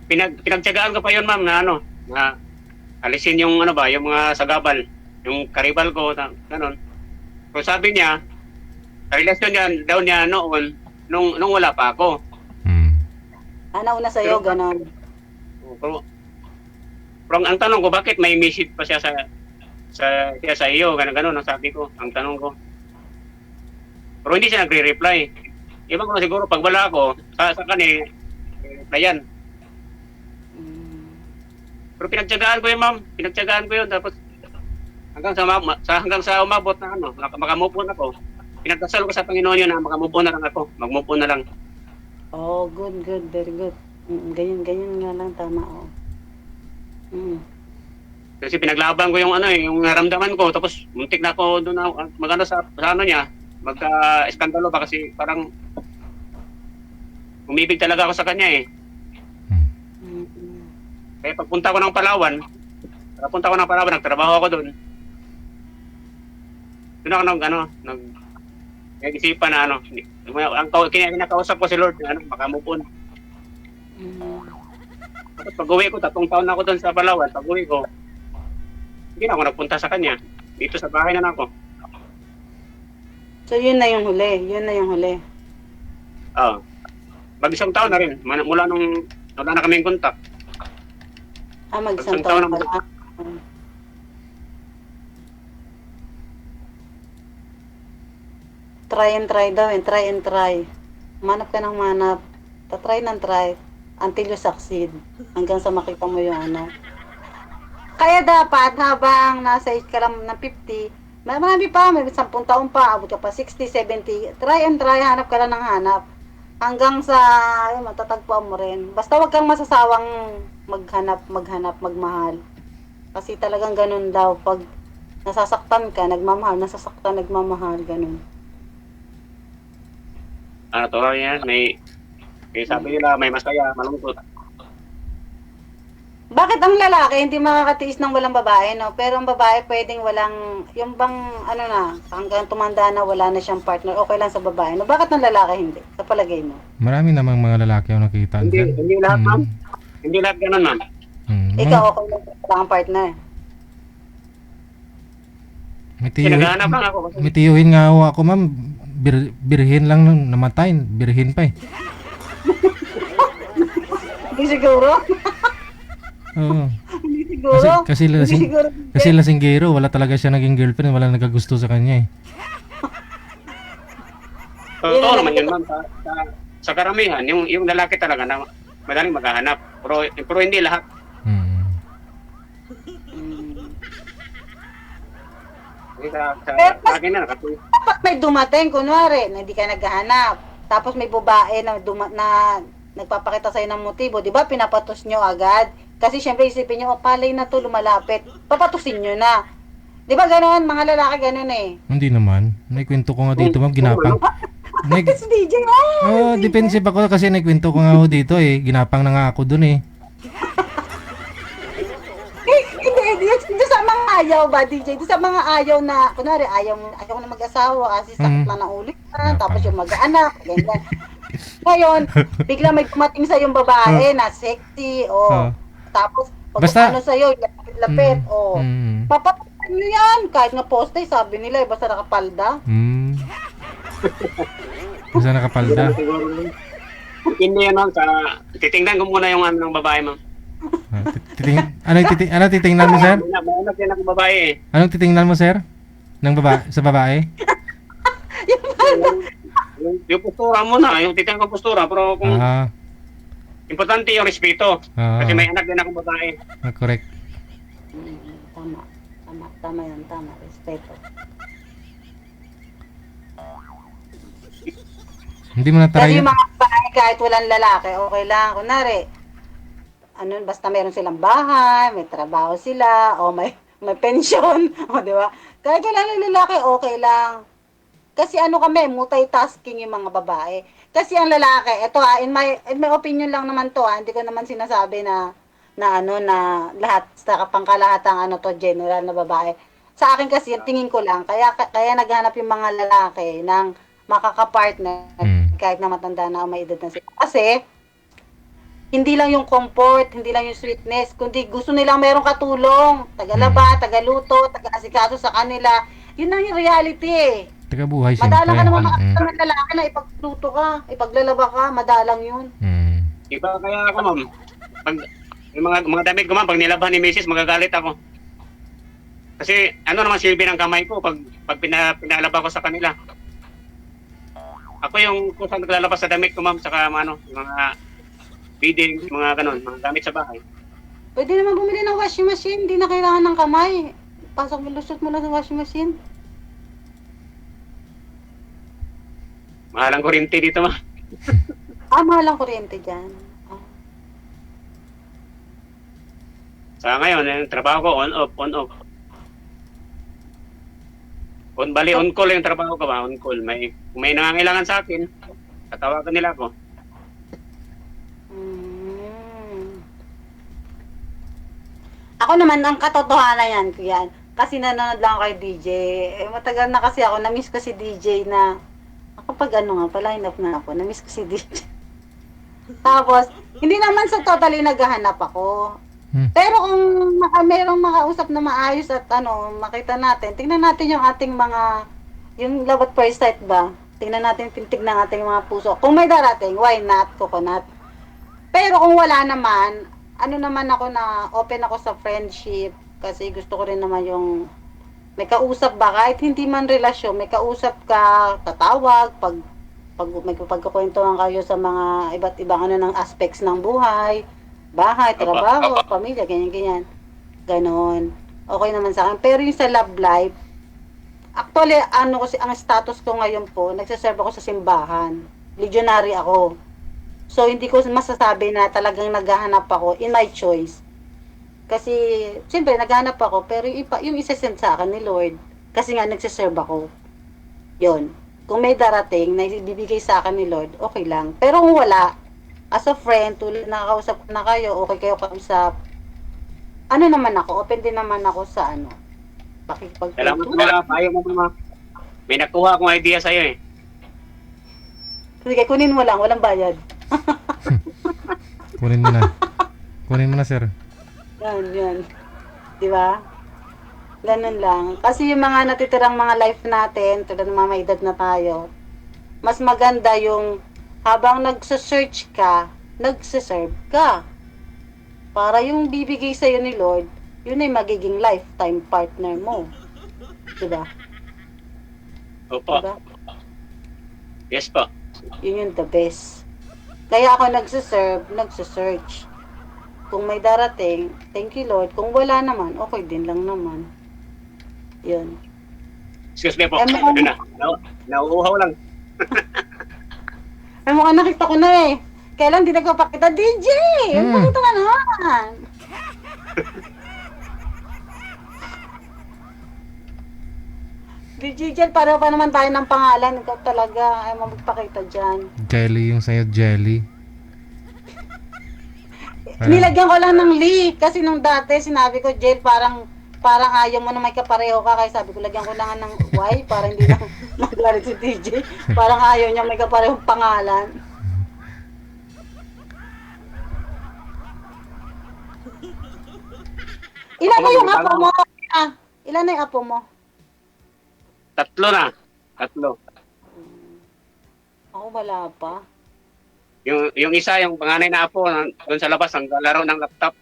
Pinagtiyagaan ko pa yun, ma'am, na ano, na alisin yung ano ba, yung mga sagabal, yung karibal ko, ganun. So sabi niya, relasyon niya daw niya noon, nung wala pa ako. Nauna sa'yo, ganon. Pero ang tanong ko, bakit may message pa siya sa iyo, ganun, ang sabi ko, ang tanong ko. Pero hindi siya nagre-reply. Iba ko na siguro, pag wala ako, sa kanya, replyan. Pero pinagtiyagaan ko yun, ma'am. Pinagtiyagaan ko yun. Tapos hanggang sa umabot na ano, makamove on ako. Pinagdasal ko sa Panginoon yun na makamove on na lang ako. Mag-move on na lang. Oh, good, very good. Ganyan nga lang, tama, oh. Kasi pinaglaban ko yung yung naramdaman ko, tapos muntik na ako doon na magano sa ano niya, magka-eskandalo ba kasi parang umibig talaga ako sa kanya eh. Kaya pagpunta ko ng Palawan, nagtrabaho ako doon. Doon ako nag-isipan na kinakausap ko si Lord na makamove on. Tapos pag-uwi ko, 3 taon na ako doon sa Palawan, pag-uwi ko, hindi na ako nagpunta sa kanya. Dito sa bahay na ako. So, yun na yung huli. Oo. Mag-isang taon na rin. Mula nung wala na kaming kontak. Mag-isang Isang taon taon na- pala. Try and try daw, try and try. Manap ka ng manap. Try and try until you succeed. Hanggang sa makita mo yung ano. Kaya dapat habang nasa age ka lang ng 50, marami pa, may 10 taon pa, abot ka pa 60, 70, try and try, hanap ka lang ng hanap. Hanggang sa matatagpuan mo rin. Basta wag kang masasawang maghanap, magmahal. Kasi talagang ganun daw, pag nasasaktan ka, nagmamahal, nasasaktan, nagmamahal, ganun. To yan, sabi nila, may masaya, malungkot. Bakit ang lalaki hindi makakatiis ng walang babae, no? Pero ang babae pwedeng walang, yung bang, hanggang tumanda na wala na siyang partner, okay lang sa babae, no? Bakit ang lalaki hindi? Sa palagay mo? Marami namang mga lalaki ang nakita dyan. Hindi lahat, ma'am. Hindi lahat ganun, ma'am. Ikaw, okay lang sa ang partner. Kasi naghahanap lang ako. May tiyuhin nga ako, ma'am. Birhin lang nung namatay. Birhin pa eh. Hindi siguro? Oo. Hindi siguro? Kasi lasinggero, wala talaga siya naging girlfriend, wala nagkagusto sa kanya eh. Totoo naman yun, ma'am. Sa karamihan, yung lalaki talaga na madaling maghahanap. Pero hindi lahat. Sa akin na, kasi Dapat may dumating, kunwari, na hindi ka naghahanap. Tapos may babae na, nagpapakita sa'yo ng motibo, di ba? Pinapatos nyo agad. Kasi syempre isipin nyo, palay na to, lumalapit. Papatusin nyo na. Di ba gano'n? Mga lalaki gano'n eh. Hindi naman. Naikwento ko nga dito, ma'am, ginapang. Kasi DJ, Defensive ako kasi naikwento ko nga ako dito eh. Ginapang na nga ako dun eh. Hindi sa mga ayaw ba, DJ? Di sa mga ayaw na, kunwari, ayaw ko na mag-asawa, kasi sakit na ng ulit na, tapos yung mag-anak, ganyan. Ngayon, bigla may dumating sa yung babae na sexy, tapos, pag Basta- ano sa'yo, lapit, papapagod nyo yan, kahit nga poste, sabi nila, basta nakapalda. Basta nakapalda. hindi yan, ma'am. Titingnan ko muna yung ng babae, ma'am. Ano titingnan mo, sir? May anak yan ng babae eh. Anong titingnan mo, sir? Sa babae? Yung postura mo na, yung titingnan ko postura, pero kung importante yung respeto. Kasi may anak din akong babae. Correct. Tama yan, tama, respeto. Hindi mo na-try Kasi yun? yung mga babae, kahit walang lalaki, okay lang. Kunwari, basta meron silang bahay, may trabaho sila, o may pension, o di ba? Kahit walang lalaki, okay lang. Kasi kami, multitasking yung mga babae. Kasi ang lalaki, ito in my opinion lang naman to hindi ko naman sinasabi na lahat sa pangkalahatang general na babae. Sa akin kasi, yung tingin ko lang, kaya naghanap yung mga lalaki ng makakapartner kahit na matanda na o may edad na sila. Kasi, hindi lang yung comfort, hindi lang yung sweetness, kundi gusto nilang merong katulong, tagalaba, tagaluto, taga-asikaso sa kanila. Yun ang yung reality eh. Taga-buhay, siyempre. Madalang ka naman makakita ng lalaki na ipagluto ka, ipaglalaba ka, madalang yun. Iba kaya ako, ma'am. Pag yung mga damit ko, ma'am, pag nilaban ni Mrs., magagalit ako. Kasi naman silbi ng kamay ko pag pinalaba ko sa kanila. Ako yung kusang naglalabas sa damit ko, ma'am, saka yung mga feeding, mga ganon, mga gamit sa bahay. Pwede naman bumili ng washing machine, hindi na kailangan ng kamay. Pasok mo, lusot mo lang sa washing machine. Mahal ang kuryente dito, ma'am. Mahal ang kuryente dyan. Sa ngayon, yung trabaho ko, on off, on off. On call yung trabaho ko ba? On call. May nangangailangan sa akin, tatawagan nila ako. Ako naman, ang katotohanan yan, kuya. Kasi nanonood lang ako kay DJ. Matagal na kasi ako, na-miss ko si DJ na, ako pag ano nga, pa-line up na ako, na-miss ko si DJ. Tapos, hindi naman sa totally naghahanap ako. Pero kung merong makausap na maayos at makita natin, tingnan natin yung ating mga, yung love at first sight ba? Tingnan natin, tingnan ating mga puso. Kung may darating, why not, coconut? Pero kung wala naman, naman ako na open ako sa friendship kasi gusto ko rin naman yung may kausap ba kahit hindi man relasyon, may kausap ka, tatawag, pag may pagkukwentuhan kayo sa mga iba't ibang ng aspects ng buhay, bahay, trabaho, pamilya, ganyan. Ganon. Okay naman sa akin. Pero yung sa love life, actually, kasi ang status ko ngayon po, nagsaserve ako sa simbahan. Legionary ako. So, hindi ko masasabi na talagang naghahanap ako in my choice. Kasi, siyempre, naghahanap ako, pero yung isa-send sa akin ni Lord, kasi nga, nagsaserve ako. Yun. Kung may darating na ibibigay sa akin ni Lord, okay lang. Pero kung wala, as a friend, tulad nakakausap na kayo, okay kayo kausap, naman ako, open din naman ako sa Salamat pala, ayaw mo naman. May nakuha akong idea sa'yo eh. Sige, kunin mo lang, walang bayad. Kunin mo na. Kunin mo na, sir. Yan. Di ba? Ganun lang. Kasi yung mga natitirang mga life natin, tulad ng mga may edad na tayo, mas maganda yung habang nagsa-search ka, nagsa-serve ka. Para yung bibigay sa'yo ni Lord, yun ay magiging lifetime partner mo. Diba? Opo. Diba? Yes po. Yun yung the best. Kaya ako nagsa-search. Kung may darating, thank you Lord. Kung wala naman, okay din lang naman. Yun. Excuse me po. Ano na? Nauuhaw lang. Ay, mukhang nakita ko na eh. Kailan di nagpapakita? DJ! Pakita ka naman! DJ Jen, pareho pa naman tayo ng pangalan. Ikaw talaga ay magpakita dyan. Jelly yung sa'yo, jelly. Nilagyan ko lang ng Lee. Kasi nung dati, sinabi ko, Jel, parang ayaw mo na may kapareho ka. Kaya sabi ko, lagyan ko lang ng Y para hindi na maglalit si DJ. Parang ayaw niya may kaparehong pangalan. Ilan na yung apo mo? Ilan na yung apo mo? 3 na. 3. Ako wala pa. Yung isa, yung panganay na apo, doon sa labas, ang laro ng laptop.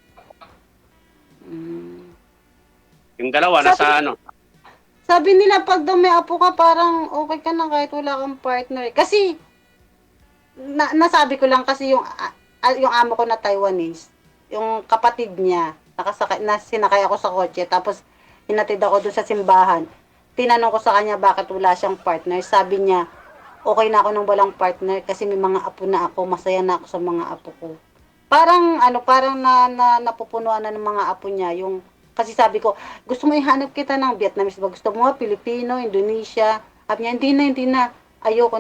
Yung dalawa, nasa Sabi nila, pag daw may apo ka, parang okay ka na kahit wala kang partner. Kasi, nasabi ko lang kasi yung amo ko na Taiwanese, yung kapatid niya, sinakay ako sa kotse, tapos hinatid ako doon sa simbahan. Tinanong ko sa kanya bakit wala siyang partner. Sabi niya, okay na ako nung walang partner kasi may mga apo na ako, masaya na ako sa mga apo ko. Parang napupunuan na ng mga apo niya yung kasi sabi ko, gusto mo ihanap kita ng Vietnamese ba? Gusto mo Pilipino, Indonesia? Sabi niya, hindi na. Ayaw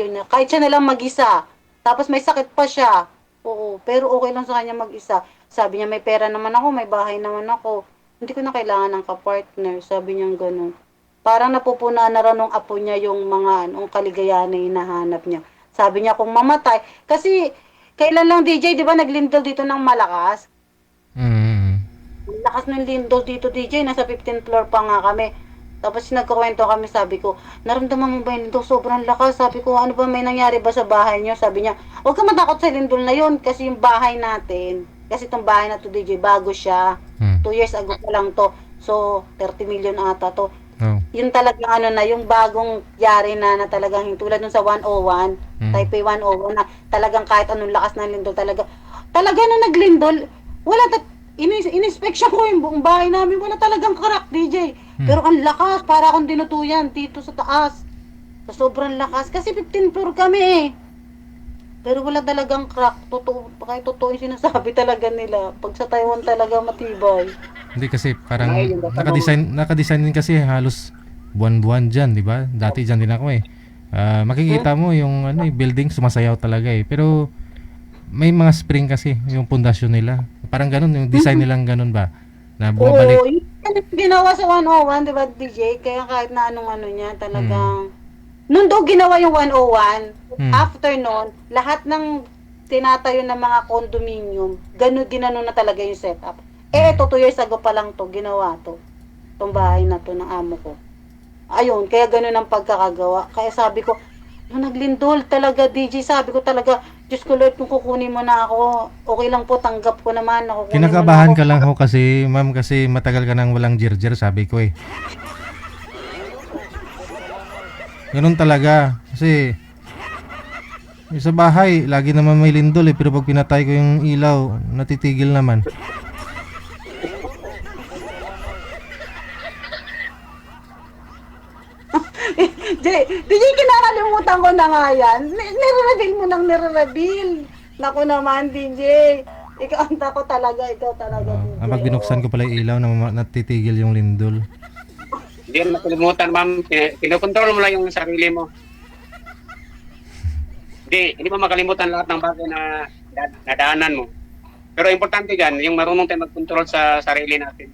niya. Kahit siya na lang mag-isa. Tapos may sakit pa siya. Oo, pero okay lang sa kanya mag-isa. Sabi niya, may pera naman ako, may bahay naman ako. Hindi ko na kailangan ng kapartner. Sabi niya gano'n. Parang napupunan na rin ng apo niya yung mga kaligayahan na hinahanap niya. Sabi niya kung mamatay. Kasi, kailan lang DJ, di ba naglindol dito ng malakas? Lakas ng lindol dito DJ, nasa 15th floor pa nga kami. Tapos nagkukwento kami, sabi ko, naramdaman mo ba yung lindol? Sobrang lakas. Sabi ko, ano ba may nangyari ba sa bahay niyo? Sabi niya, huwag ka matakot sa lindol na yun. Kasi yung bahay natin, kasi itong bahay na to DJ, bago siya. 2 years ago pa lang to. So, 30 million ata to. Yun talagang yung bagong yari na talagang tulad nun sa 101, Taipei 101 na talagang kahit anong lakas ng lindol talaga nung naglindol, wala in-inspection ko yung buong bahay namin, wala talagang crack DJ. Pero ang lakas, para akong dinutuyan dito sa taas. Sa sobrang lakas kasi 15 floor kami eh. Pero wala talagang crack. Totoo, kahit totoo yung sinasabi talaga nila. Pag sa Taiwan talaga matibay. Hindi kasi parang nakadesign din kasi halos buwan-buwan diyan, 'di ba? Dati diyan din ako eh. Makikita mo yung ano, building sumasayaw talaga eh. Pero may mga spring kasi yung pundasyon nila. Parang ganun yung design nilang ganun ba? Na bumabalik. Oo, yun yung ginawa sa 101, di ba, DJ? Kaya kahit na anong ano niya, talagang... Nung daw ginawa yung 101, after nun, lahat ng tinatayo ng mga condominium, ginano na talaga yung setup. Ito 2 years ago pa lang to, ginawa to. Itong bahay na to ng amo ko. Ayun, kaya ganun ang pagkakagawa. Kaya sabi ko, nung naglindol talaga, DJ, sabi ko talaga, Diyos ko Lord, kung kukunin mo na ako, okay lang po, tanggap ko naman. Kinakabahan ka lang ho kasi, ma'am, kasi matagal ka nang walang jirjer, sabi ko eh. Ganun talaga. Kasi, yung sa bahay, lagi naman may lindol eh, pero pag pinatay ko yung ilaw, natitigil naman. DJ, kinakalimutan ko na nga yan. Nire-reveal mo nang nire-reveal. Naku naman, DJ. Ikaw ang tako talaga, ikaw talaga, DJ. Pag binuksan ko pala yung ilaw, natitigil yung lindol. Hindi rin makalimutan, ma'am. Pinokontrol mo lang yung sarili mo. Hindi mo makalimutan lahat ng bagay na nadaanan mo. Pero importante dyan, yung marunong tayo mag-control sa sarili natin.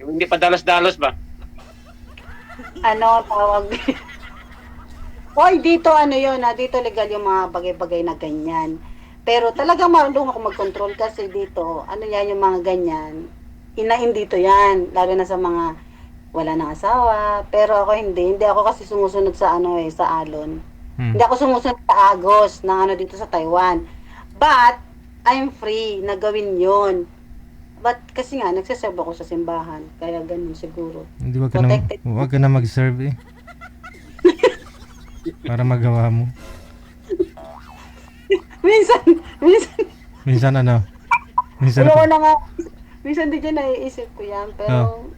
Yung hindi pa dalos-dalos ba? Ano, tawag. Hoy, dito ano yun, dito legal yung mga bagay-bagay na ganyan. Pero talagang marunong ako mag-control kasi dito, ano yan yung mga ganyan, inain dito yan, lalo na sa mga wala nang asawa. Pero ako hindi ako kasi sumusunod sa ano sa alon. Hindi ako sumusunod sa agos ng ano dito sa Taiwan. But, I'm free na gawin yun. But kasi nga, nagsaserve ako sa simbahan. Kaya ganun siguro. Hindi, wag ka na mag-serve eh. Para magawa mo. Minsan ano? Minsan Wala ko na nga. Minsan din dyan naiisip ko yan. Pero,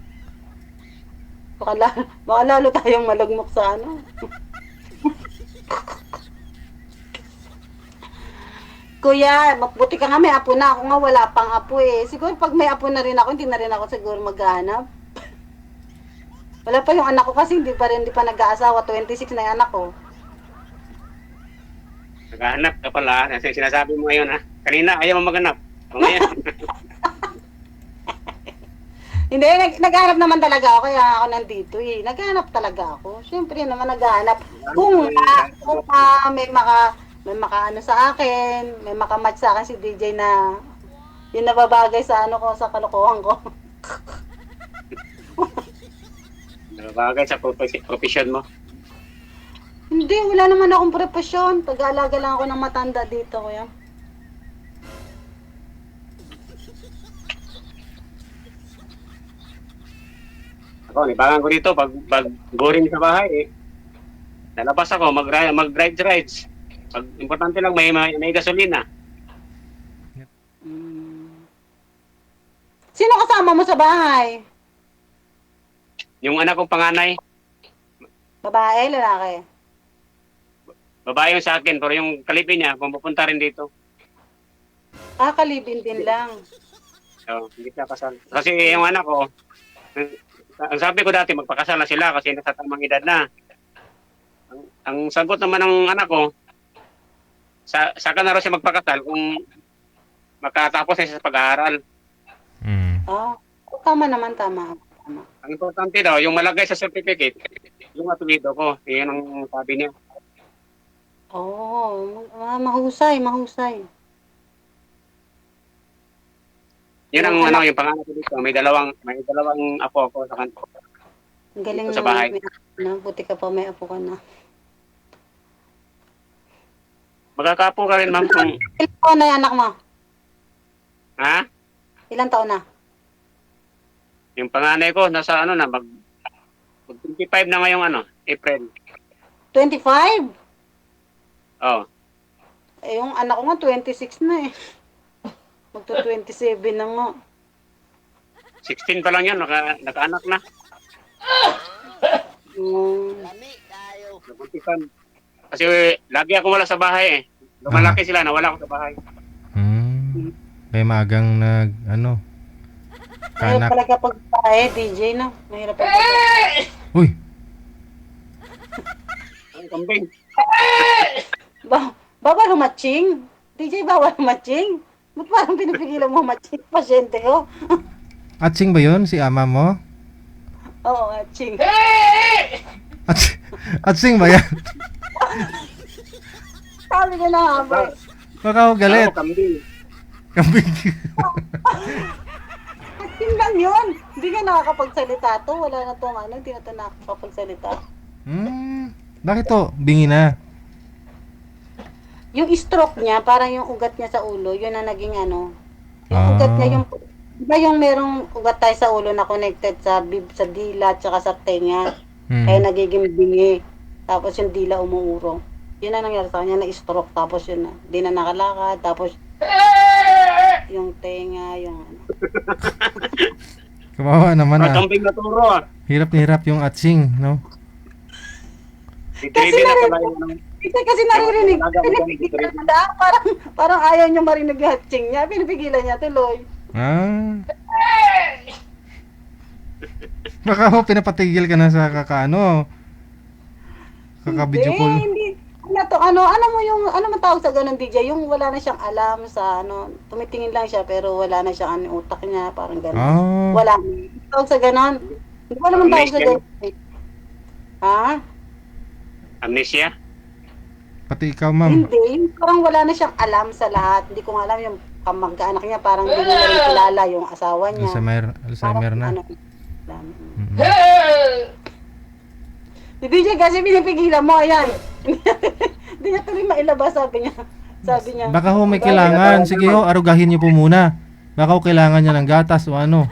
baka lalo tayong malagmok sa ano. Kuya, mabuti ka nga, may apo na. Ako nga wala pang apo eh. Siguro pag may apo na rin ako, hindi na rin ako siguro maghahanap. Wala pa yung anak ko kasi hindi pa nag-aasawa. 26 na yung anak ko. Naghahanap ka pala. Kasi sinasabi mo ngayon ha. Kanina ayaw mo maghanap. O ngayon. Hindi, naghahanap naman talaga ako. Kaya ako nandito eh. Naghahanap talaga ako. Siyempre naman naghahanap. Kung may makaano sa akin, may makamatch sa akin si DJ na yung nababagay sa ano ko, sa kalokohan ko. Nababagay sa profession mo. Hindi, wala naman akong profesyon. Pag-aalaga lang ako ng matanda dito, kuya. Ako, libangan ko dito pag boring sa bahay eh. Lalabas ako, mag-rides. Pag importante lang may gasolina. Sino kasama mo sa bahay? Yung anak kong panganay, Babae, lalaki? babae yung sa akin, pero yung kalipin niya, pupunta rin dito. Kalibin din lang. So, hindi siya kasal. Kasi yung anak ko, ang sabi ko dati, magpakasal na sila kasi nasa tamang edad na. Ang sagot naman ng anak ko, saka na raw siya magpakasal kung makatapos na siya sa pag-aaral. Tama naman, tama. Ang importante daw, yung malagay sa certificate, yung apelido ko, yun ang sabi niya. Mahusay. Yun ang yung pangalan ko dito. May dalawang apo ako sa kanto. Ang galing sa bahay. Buti ka pa may apo ka na. Magkakapo ka rin, ma'am. Ilang taon na yung anak mo? Ha? Ilang taon na? Yung panganay ko, nasa mag 25 na ngayong April. 25? Oh. Yung anak ko nga 26 na eh. Magto-27 na nga. 16 pa lang yan, naka-anak na. Nabuntisan. Kasi lagi ako wala sa bahay eh. Lumalaki sila, nawala ako sa bahay. Kaya maagang Mahirap kanak. pala kapag tayo, DJ, no? Mahirap pala. Uy, Ang kambing. Bawal humatching. DJ, bawal humatching. Ba't parang pinipigilan mo humatching? Pasyente ko. atsing ba yun si ama mo? Oo, hatching. Atsing ba yan? Sabi ko na nga ba? Baka ako galit. Ako, kambing. Kambing. Hatching lang yun. Hindi ka nakakapagsalita to. Wala na tong hindi na to nakakapagsalita. Bakit to? Bingi na. Yung stroke niya, parang yung ugat niya sa ulo, yun ang naging Yung ugat niya, diba yung merong ugat tayo sa ulo na connected sa dila at saka sa tenga. Kaya nagiging bingi. Tapos yung dila umuurong. Yun ang nangyari sa kanya, na-stroke. Tapos yun na, di na nakalakad. Tapos yung tenga, yung Kawawa naman Ang kambing na turo ah. Hirap na hirap yung atsing, no? Si Trevi na pala yung kasi naririnig. Pinipigilan niya. Parang ayaw niya marinig yung hatching niya. Pinipigilan niya tuloy. Baka ho, pinapatigil ka na sa kaka-video call. Hindi. Ano mo yung, ano man tawag sa ganun, DJ? Yung wala na siyang alam sa tumitingin lang siya pero wala na siyang utak niya, parang ganun. Wala. Tawag sa ganun. Hindi ko naman tawag sa ganun. Ha? amnesia. Pati ikaw, ma'am. Hindi. Yung parang wala na siyang alam sa lahat. Hindi ko nga alam yung kamag-anak niya, parang hindi niya rin kilala yung asawa niya. Alzheimer na. Si DJ kasi pinipigilan mo, ayan. Hindi niya tuloy mailabas, sabi niya. Baka ho may kailangan. Sige ho, arugahin niyo po muna. Baka ho kailangan niya ng gatas o ano.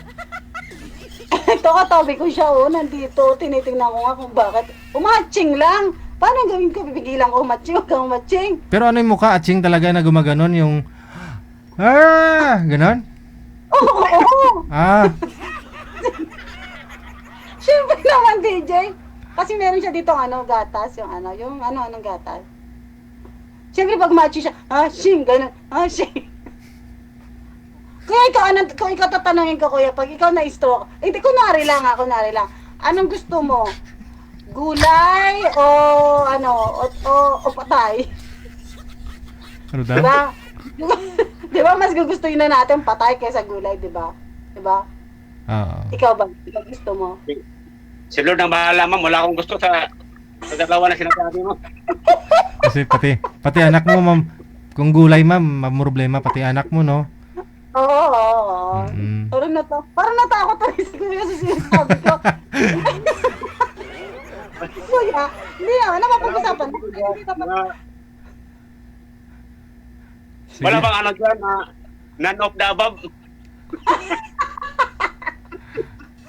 Ito katabi ko siya, nandito. Tinitingnan ko nga kung bakit. Umatching lang. Paano gawin ko? Pipigilan ko umatching, huwag kang umatching. Pero ano yung mukha? Atsing talaga na gumaganon yung... ganon? Oo. Siyempre naman, DJ. Kasi meron siya dito gatas, yung anong gatas. Siyempre pag matching siya, shing, ganun, shing. Kaya kung ikaw tatanungin ko, kuya, pag ikaw na-stroke, kunwari lang. Anong gusto mo? Gulay o o patay? Ano daw? Diba? Diba mas gugustuhin na natin patay kaysa gulay, diba? Diba? Oo. Ikaw ba? Ikaw gusto mo? Si Lord ang bahala, ma'am. Wala akong gusto sa dalawa na sinasabi mo. Kasi pati anak mo, ma'am. Kung gulay, ma'am, problema pati anak mo, no? Oo. Parang natakot na rin siguro sa sinasabi ko. Kuya, hindi naman, napapag-usapan. Wala bang dyan, none of the above?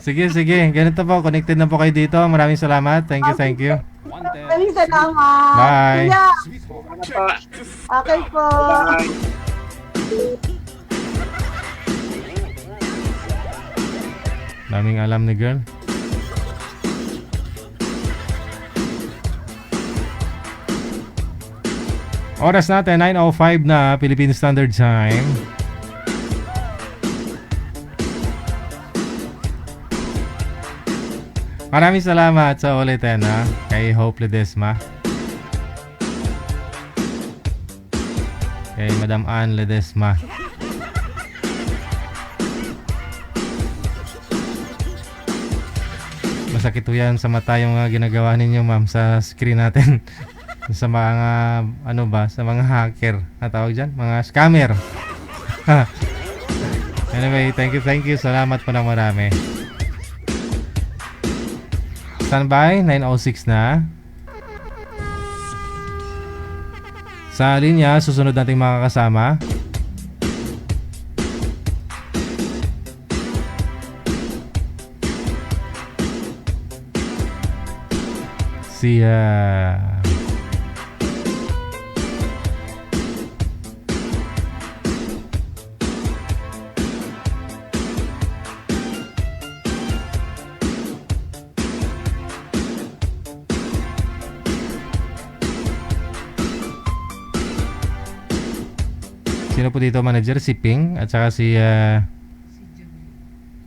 Sige. Ganito po. Connected na po kayo dito. Maraming salamat. Thank you. Maraming salamat. Bye. Kuya, okay po. Bye. Daming alam ni girl. Oras natin, 9:05 na Philippine Standard Time. Maraming salamat sa ulitin kay Hope Ledesma. Kay Madam Ann Ledesma. Masakit po yan sa mata yung ginagawa ninyo, ma'am, sa screen natin. Sa mga sa mga hacker na tawag dyan, mga scammer. Anyway, thank you. Salamat po ng marami. Standby, 9:06 na. Sa linya, susunod nating mga kasama. Si Sino po dito manager? Si Ping at saka si Si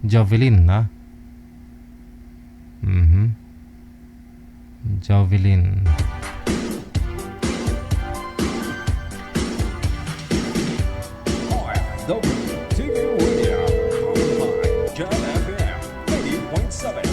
Jovelyn. Jovelyn, no? Jovelyn. OFW TV Radio, powered by Jan FM 80.7.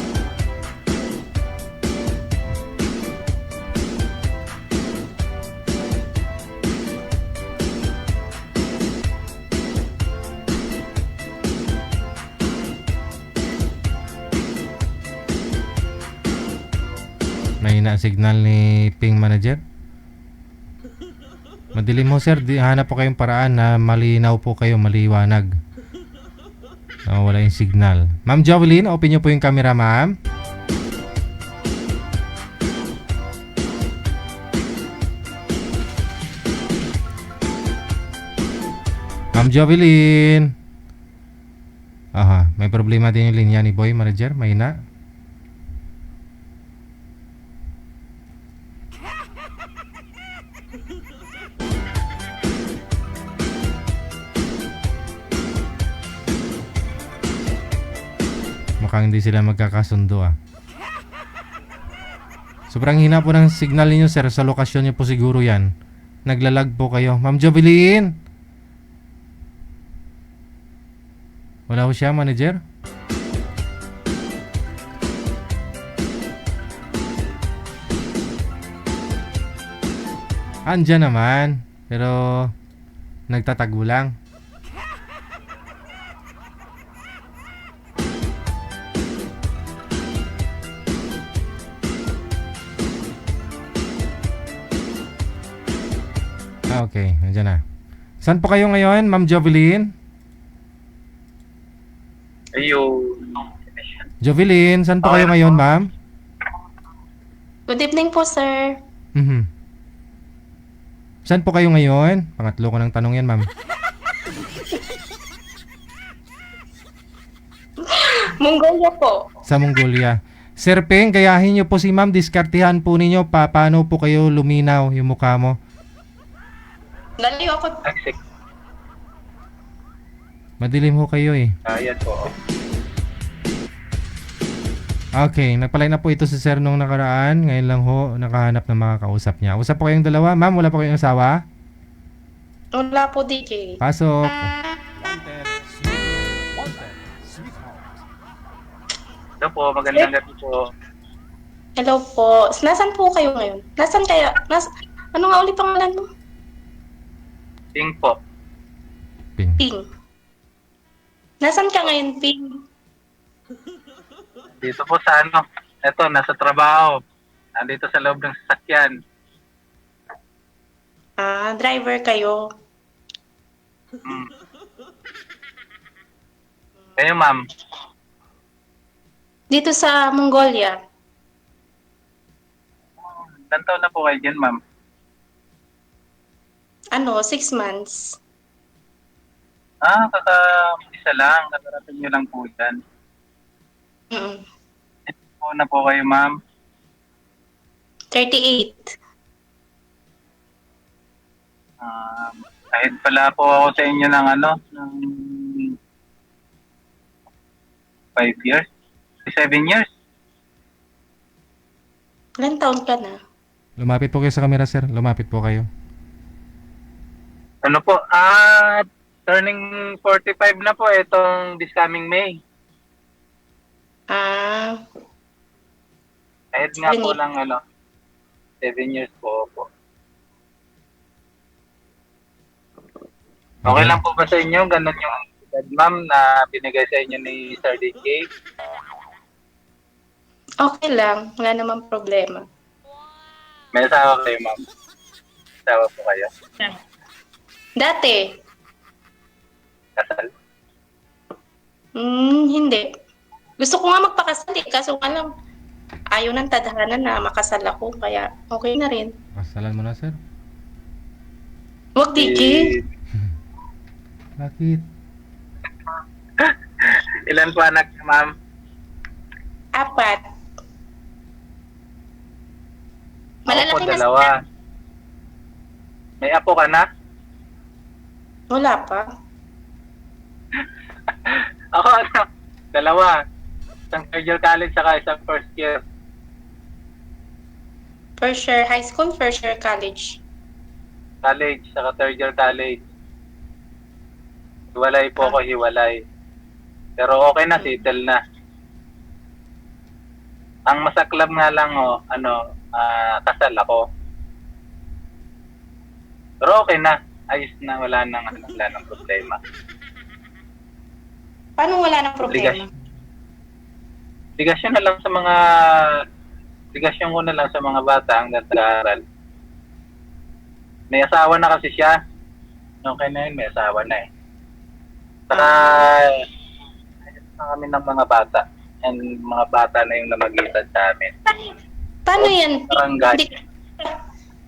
May signal ni Ping manager. Madilim mo sir, hanap po kayong paraan na malinaw po kayo, maliwanag. Wala yung signal. Ma'am Jovelyn, open nyo po yung camera, ma'am. Ma'am Jovelyn. Aha, may problema din yung linya ni Boy manager, mahina. Mukhang hindi sila magkakasundo ah. Sobrang hina po ng signal ninyo sir. Sa lokasyon niyo po siguro yan. Naglalag po kayo. Ma'am Jovelyn! Wala ko siya manager? Andyan naman. Pero nagtatago lang. Okay, nandiyan na. Saan po kayo ngayon, Ma'am Jovelyn? Jovelyn, saan po kayo ngayon, ma'am? Good evening po, sir. Saan po kayo ngayon? Pangatlo ko ng tanong yan, ma'am. Mongolia po. Sa Mongolia. Sir Peng, gayahin niyo po si ma'am. Diskartihan po ninyo paano po kayo luminaw yung mukha mo. Naliw ako. Madilim ho kayo eh. Ayan po. Okay, nagpalay na po ito si sir nung nakaraan. Ngayon lang ho, nakahanap ng mga kausap niya. Usap po kayong dalawa. Ma'am, wala po kayong asawa? Wala po, DJ. Pasok. Hello po, magandang gabi po. Hello po. Nasaan po kayo ngayon? Nasaan kayo? Ano nga ulit pangalan mo? Ping po. Ping. Nasaan ka ngayon, Ping? Dito po sa eto, nasa trabaho. Nandito sa loob ng sasakyan. Driver kayo. Kayo, ma'am. Dito sa Mongolia. Ilan taon na po kayo dyan, ma'am? 6 months. Kaka-isa lang. Kakarating nyo lang po dyan. Po na po kayo, ma'am? 38. Kahit pala po ako sa inyo ng ng 5 years? 7 years? Ilan taon ka na? Lumapit po kayo sa camera, sir. Lumapit po kayo. Ano po? Turning 45 na po itong this coming May. Kahit nga po ng 7 years po. Okay lang po ba sa inyo? Ganun yung edad, ma'am, na binigay sa inyo ni Sir DK? Okay lang. Wala namang problema. May asawa kayo, ma'am? Asawa po kayo? Dati. Kasal? Hindi. Gusto ko nga magpakasal kaso nga lang ayaw ng tadhana na makasal ako kaya okay na rin. Kasalan mo na, sir. Wag, DJ. Bakit? Ilan po anak niyo, ma'am? 4. Malalaki Ako po, na 2. May apo ka na? Wala pa. Ako, dalawa. Isang third year college, saka isang first year. First year high school, first year college. College, saka third year college. Hiwalay po ako, hiwalay. Pero okay na, settle na. Ang masaklap nga lang, kasal ako. Pero okay na. Ayos na, wala nang problema. Paano wala ng problema? Ligasyon na lang sa mga ligasyon ko na lang sa mga bata ang nag-aaral. May asawa na kasi siya. Okay na yun, may asawa na eh. Saka ayos na kami ng mga bata. And mga bata na yung namagitan sa amin. Paano yan? Barangay.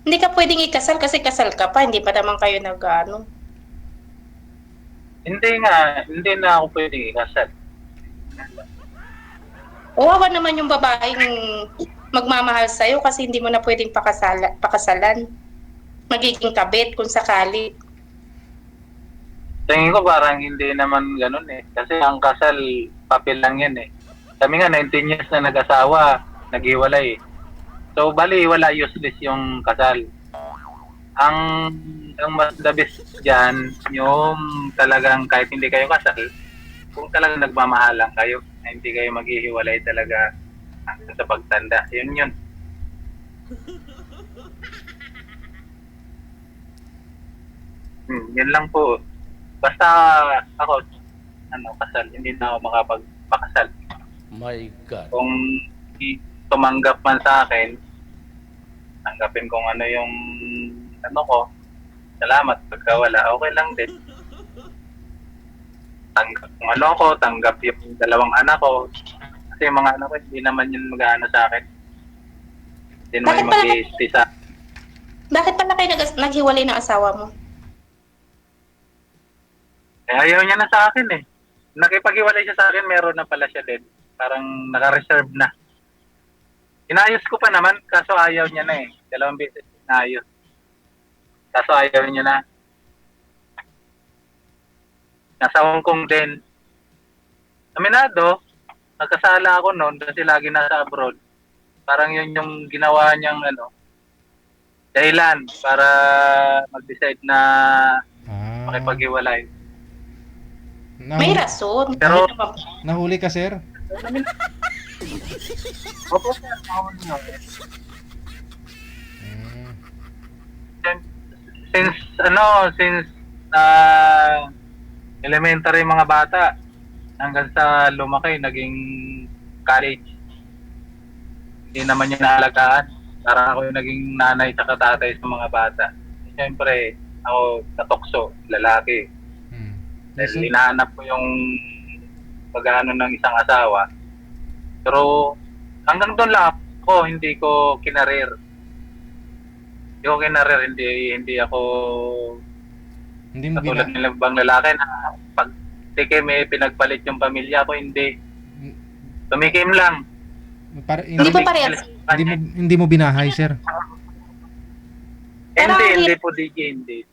Hindi ka pwedeng ikasal kasi kasal ka pa, hindi pa naman kayo nag-ano. Hindi na ako pwedeng ikasal. Wawa naman yung babaeng magmamahal sa'yo kasi hindi mo na pwedeng pakasalan. Magiging kabit kung sakali. Tingin ko parang hindi naman ganun eh. Kasi ang kasal, papel lang yan eh. Kami nga, 19 years na nag-asawa, naghiwalay. So, bali, wala useless yung kasal. Ang mas the best dyan, yung talagang kahit hindi kayo kasal, kung talagang nagmamahalan kayo, na hindi kayo maghihiwalay talaga hanggang sa pagtanda. Yun. Yan lang po. Basta ako, kasal, hindi na ako makapagpakasal. My God. Kung tumanggap man sa akin, tanggapin kung ano yung ko. Salamat. Pagka wala, okay lang din. Tanggap kung tanggap yung dalawang anak ko. Kasi yung mga anak ko, hindi naman yun mag-ano sa akin. Hindi naman mag-i-stay sa Bakit pala kayo naghiwalay ng asawa mo? ayaw niya na sa akin eh. Nakipag-iwalay siya sa akin, meron na pala siya din. Parang naka-reserve na. Inayos ko pa naman, kaso ayaw niya na eh. 2 beses inayos. Kaso ayaw niya na. Nasa Hong Kong din. Aminado, nagkasala ako noon kasi lagi nasa abroad. Parang yun yung ginawa niyang dahilan para mag-decide na makipag-iwalay. May rason. Pero, Nahuli ka, sir? opo sir, nahuli niyo. Since elementary mga bata hanggang sa lumaki, naging college. Hindi naman niya naalagaan. Parang ako yung naging nanay sa tatay sa mga bata. Siyempre, ako natokso, lalaki. Dahil hinahanap ko yung pag-ano ng isang asawa. Pero hanggang doon lang ako, hindi ko kinarir. Hindi ako katulad ng ibang lalaki na pag may pinagpalit yung pamilya ko, hindi. Tumikim lang. Hindi pa parehas. Hindi mo binahay, sir? Hindi po DJ, hindi.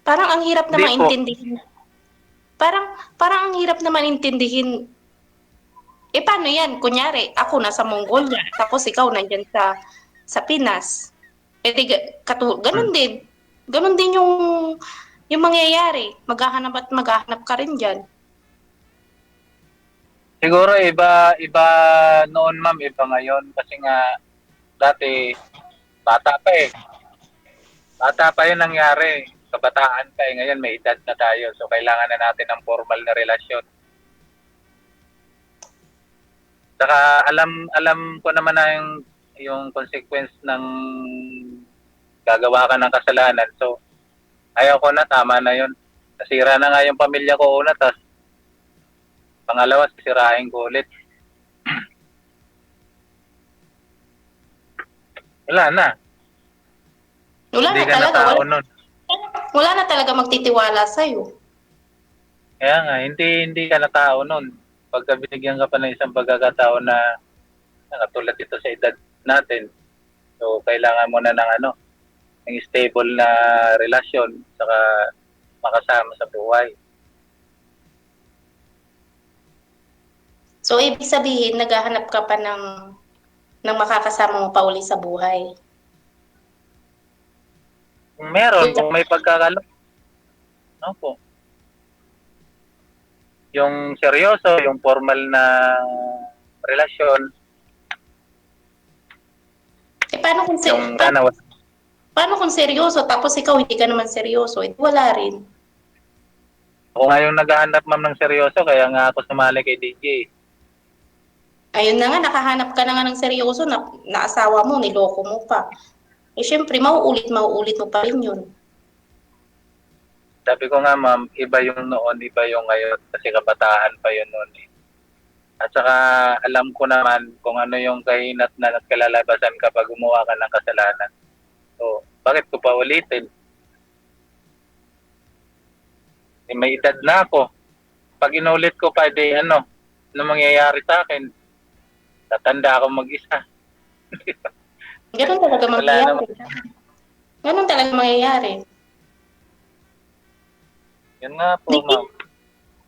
Parang ang hirap na Hindi po. maintindihin. Parang ang hirap na maintindihin. Paano yan? Kunyari, ako nasa Mongolia, tapos ikaw nandyan sa Pinas. Ganun din. Ganun din yung mangyayari. Maghahanap ka rin dyan. Siguro iba noon ma'am, iba ngayon. Kasi nga, dati, bata pa eh. Bata pa yun nangyari. Kabataan pa eh. Ngayon may edad na tayo. So kailangan na natin ng formal na relasyon. Saka alam ko naman na yung consequence ng gagawa ka ng kasalanan. So ayaw ko na, tama na yun. Nasira na nga yung pamilya ko una, tas pangalawa, sisirahin ko ulit. Wala na. Hindi ka na tao nun. Wala na talaga magtitiwala sa'yo. Kaya nga, hindi ka na tao nun. Pagka binigyan ka pa ng isang pagkakataon na katulad ito sa edad natin, so kailangan mo na ng stable na relasyon, saka makasama sa buhay. So, ibig sabihin, naghahanap ka pa ng makakasama mo pa uli sa buhay. Kung meron, kung may pagkakalo. Opo. Yung seryoso, yung formal na relasyon, Paano kung, yung sana paano kung seryoso, tapos ikaw hindi ka naman seryoso? Wala rin. ako nga yung naghahanap ma'am ng seryoso, kaya nga ako sumali kay DJ. Ayun na nga, nakahanap ka na nga ng seryoso, na asawa mo, niloko mo pa. Eh, syempre, mauulit mo pa rin yun. Sabi ko nga ma'am, iba yung noon, iba yung ngayon, kasi kabataan pa yun noon eh. At saka alam ko naman kung ano yung kahinat na at kalalabasan kapag gumawa ka ng kasalanan. So, bakit ko pa ulitin? Eh, may edad na ako. Pag inulit ko pa, ano mangyayari sa akin? Tatanda ako mag-isa. Ganun talaga mangyayari. Ganun talaga mangyayari. Yan nga po, ma'am.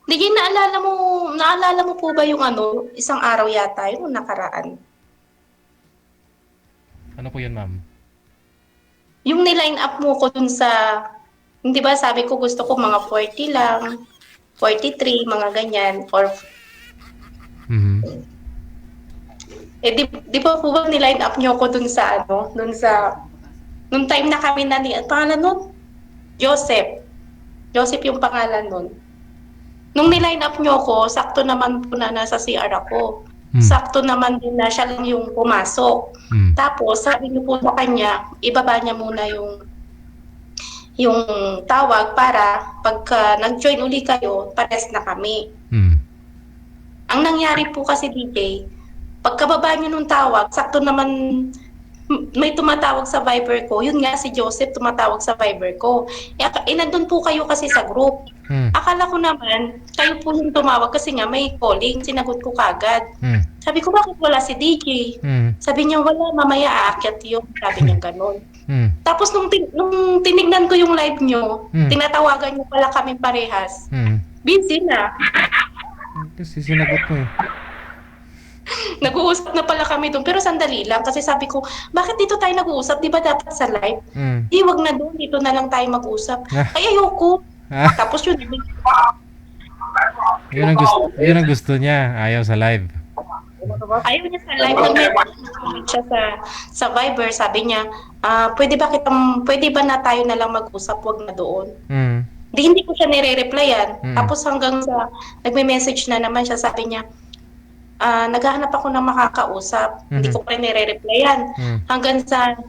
Digi, naalala mo po ba yung isang araw yata, yung nakaraan? Ano po yun, ma'am? Yung niline up mo ko dun sa, hindi ba sabi ko gusto ko mga 40 lang, 43, mga ganyan, or di ba po ba niline up nyo ko dun sa nung time na kami pangalan nun? Joseph yung pangalan nun. Nung niline up nyo ko, sakto naman po na nasa CR ako. Sakto naman din na siya lang yung pumasok. Tapos, sabi niyo po sa kanya, ibaba niya muna yung tawag para pagka nag-join uli kayo, pares na kami. Ang nangyari po kasi, DJ, pagkababa niyo nung tawag, sakto naman may tumatawag sa Viber ko. Yun nga, si Joseph tumatawag sa Viber ko. Nandun po kayo kasi sa group. Akala ko naman, kayo po yung tumawag kasi nga may calling, sinagot ko kagad. Sabi ko, bakit wala si DJ? Sabi niya, wala, mamaya aakyat yun. Sabi niya gano'n. Tapos nung tinignan ko yung live nyo, tinatawagan nyo pala kami parehas. Busy na. Kasi sinagot ko eh. Nag-uusap na pala kami doon, pero sandali lang kasi sabi ko, bakit dito tayo nag-uusap? Di ba dapat sa live? Di, wag na doon, dito na lang tayo mag-usap. Ay, ayoko. Tapos yun ang gusto niya, ayaw sa live. ayaw niya sa live. Nag-message siya sa Viber, sabi niya, pwede ba na tayo na lang mag-usap, wag na doon. Hindi ko siya nire-replyan. Tapos hanggang sa nagme-message na naman siya, sabi niya, naghahanap ako ng makakausap. Hindi ko pa rin nire-replyan. Hanggang sa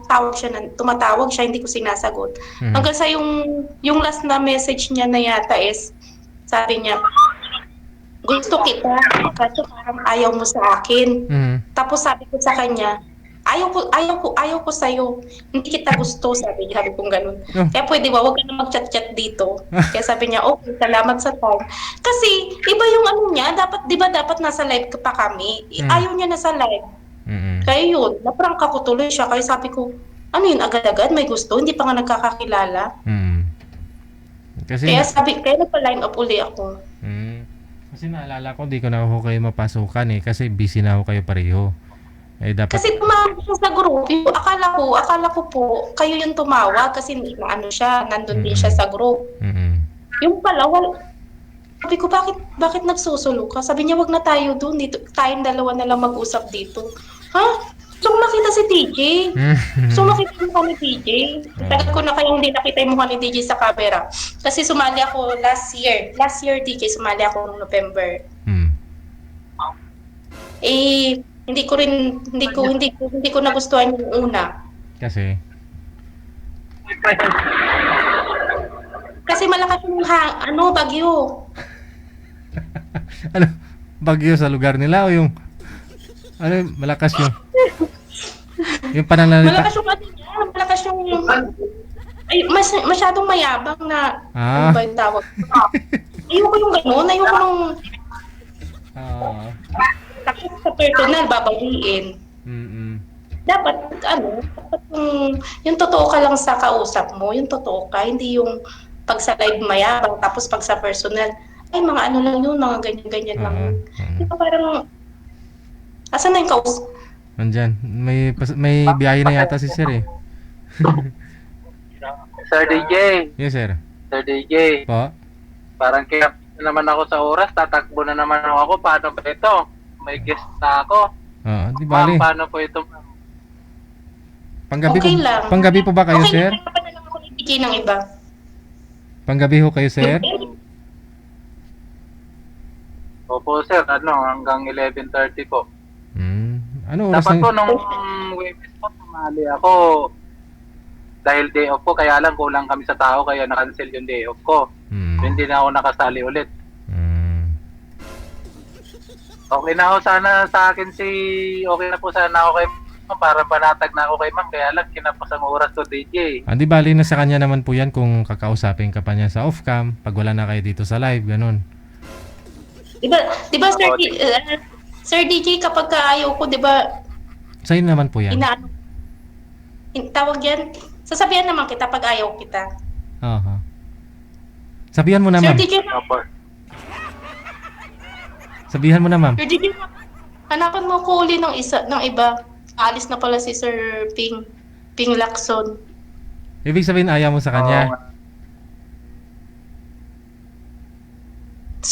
tumatawag siya, hindi ko sinasagot. Hanggang sa yung last na message niya na yata is, sabi niya, gusto kita, kasi parang ayaw mo sa akin. Tapos sabi ko sa kanya, ayaw ko sa'yo. Hindi kita gusto, sabi kong ganun. Kaya pwede ba, huwag ka na mag-chat-chat dito. Kaya sabi niya, okay, salamat sa time. Kasi, iba yung niya, dapat nasa live pa kami. Ayaw niya nasa live. Kaya yun, naprangka ko tuloy siya. Kaya sabi ko, ano yun, agad-agad, may gusto, hindi pa nga nagkakakilala. Kaya nagpa-line up uli ako. Kasi naalala ko, di ko na ako kayo mapasukan eh. Kasi busy na ako kayo pareho. Eh, dapat... Kasi tumawag siya sa group. Akala ko po, kayo yung tumawag kasi nandun din siya sa group. Yung pala, sabi ko, bakit nagsusulo ka? Sabi niya, wag na tayo dun. Dito, tayong dalawa na lang mag-usap dito. Ha? Sumakita si TJ. Sumakita yung mukha ni TJ. Tagal ko na kayong hindi nakita yung mukha ni TJ sa camera. Kasi sumali ako last year. Last year, TJ, sumali ako noong November. Hindi ko nagustuhan yung una. Kasi malakas yung bagyo. Bagyo sa lugar nila o yung malakas yung pananalita? Malakas yung masyadong mayabang na ano ba yung tawag? Ayoko yung gano'n, ayoko nung tapos sa personal, babawiin. Dapat yung totoo ka lang sa kausap mo, yung totoo ka, hindi yung pag sa live mayabang, tapos pag sa personal, ay mga ano lang yun, mga ganyan-ganyan lang. Di ba parang, asan na yung kaus? Nandyan. May biyahe na yata si sir eh. Sir DJ, Yes, sir. Sir DJ, Po? parang kaya naman ako sa oras, tatakbo na naman ako. Paano ba ito? May guest na ako. Oo, di Ma'am, bali. paano po ito? Panggabi Okay po, lang. panggabi po ba kayo, Okay, sir? lang, pa lang ako ibigay ng iba. Panggabi ho kayo, sir? Opo sir, hanggang 11:30 po. Ano oras Dapat po na? nung Webes po, sumali ako. Dahil day off ko, kaya lang kulang kami sa tao, kaya na-cancel yung day off ko. Hindi na ako nakasali ulit. Okay na ako sana sa akin okay na po sana ako kay ma'am, para panatag na ako kay ma'am, kaya lang kinapos ang oras ko DJ. Di bali na sa kanya naman po yan kung kakausapin ka pa niya sa off-cam, pag wala na kayo dito sa live, ganun. Diba Sir DJ, kapag kaayaw ko, diba, Sa'yo naman po yan. tawag yan, sasabihan naman kita pag ayaw kita. Aha. Sabihan mo na, Sir ma'am. DJ, Sabihan mo na, ma'am. Sir DJ, hanapan mo ko uli ng iba. Alis na pala si Sir Ping Lacson. Ibig sabihin, ayaw mo sa kanya.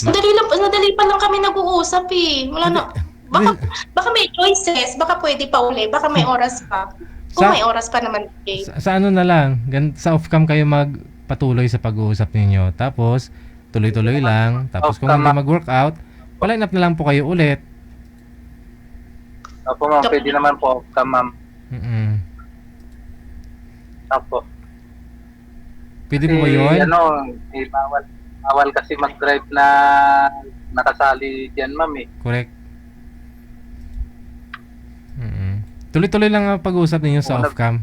Nadali pa lang kami nag-uusap eh. Wala na. Baka may choices, baka pwede pa uli, baka may oras pa. Kung may oras pa naman eh. Sa ano na lang, sa off-cam kayo magpatuloy sa pag-uusap ninyo. Tapos, tuloy-tuloy lang. Tapos kung hindi mag-workout, pa-line up na lang po kayo ulit. Opo ma'am, pwede naman po ma'am. Opo. Pwede po ba yun? Bawal kasi mag-drive na nakasali diyan ma'am eh. Correct. Tuloy-tuloy lang ang pag-uusap ninyo sa off-cam.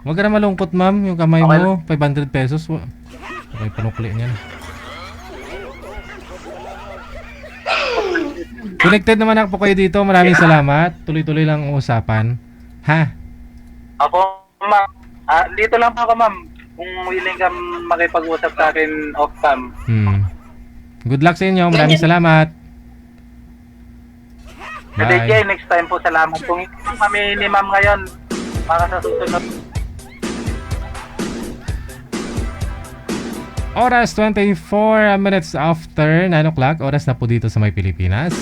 Huwag ka na malungkot, ma'am. Yung kamay mo, 500 pesos. Okay, panukli niyan. Connected naman ako po kayo dito. Maraming salamat. Tuloy-tuloy lang ang usapan. Ha? Opo ma'am. Dito lang po ako ma'am. Kung willing ka makipag-usap sa akin off-cam. Good luck sa inyo. Maraming salamat. DJ, next time po salamat. Kung hindi kami ni ma'am ngayon, para sa susunod. Oras 24 minutes after 9 o'clock. Oras na po dito sa May Pilipinas.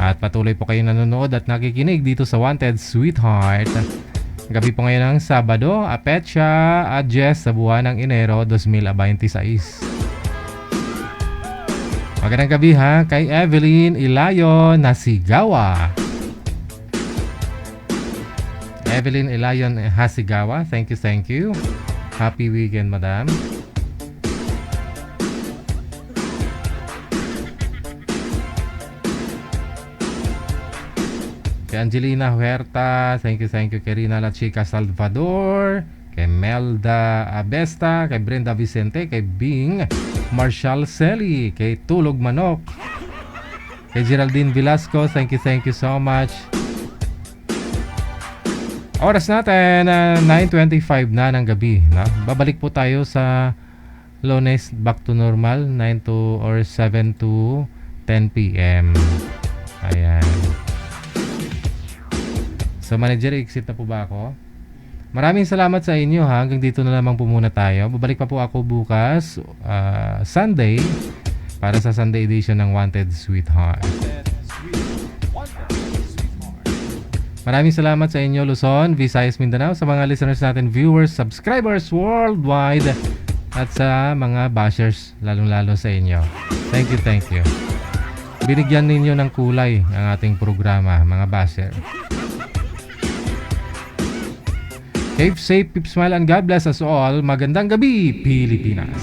At patuloy po kayo nanonood at nakikinig dito sa Wanted Sweetheart. Gabi po ngayon ng Sabado, Apetsa at Jess sa buwan ng Enero 2026. Magandang gabi ha kay Evelyn Ilayon Hasigawa. Evelyn Ilayon Hasigawa, thank you. Happy weekend, madam. Kay Angelina Huerta, thank you. Kay Rina La Chica Salvador, kay Melda Abesta, kay Brenda Vicente, kay Bing Marshall Selly, kay Tulog Manok, kay Geraldine Velasco, thank you so much. Oras natin 9:25 na ng gabi, na babalik po tayo sa Lunes back to normal 9 to or 7 to 10 PM. Ayan. So manager, exit na po ba ako? Maraming salamat sa inyo ha. Hanggang dito na lamang po muna tayo. Babalik pa po ako bukas Sunday para sa Sunday edition ng Wanted Sweetheart. Maraming salamat sa inyo Luzon, Visayas, Mindanao, sa mga listeners natin, viewers, subscribers worldwide, at sa mga bashers, lalong-lalo sa inyo. Thank you. Binigyan ninyo ng kulay ang ating programa, mga basher. Keep safe, keep smile, and God bless us all. Magandang gabi, Pilipinas.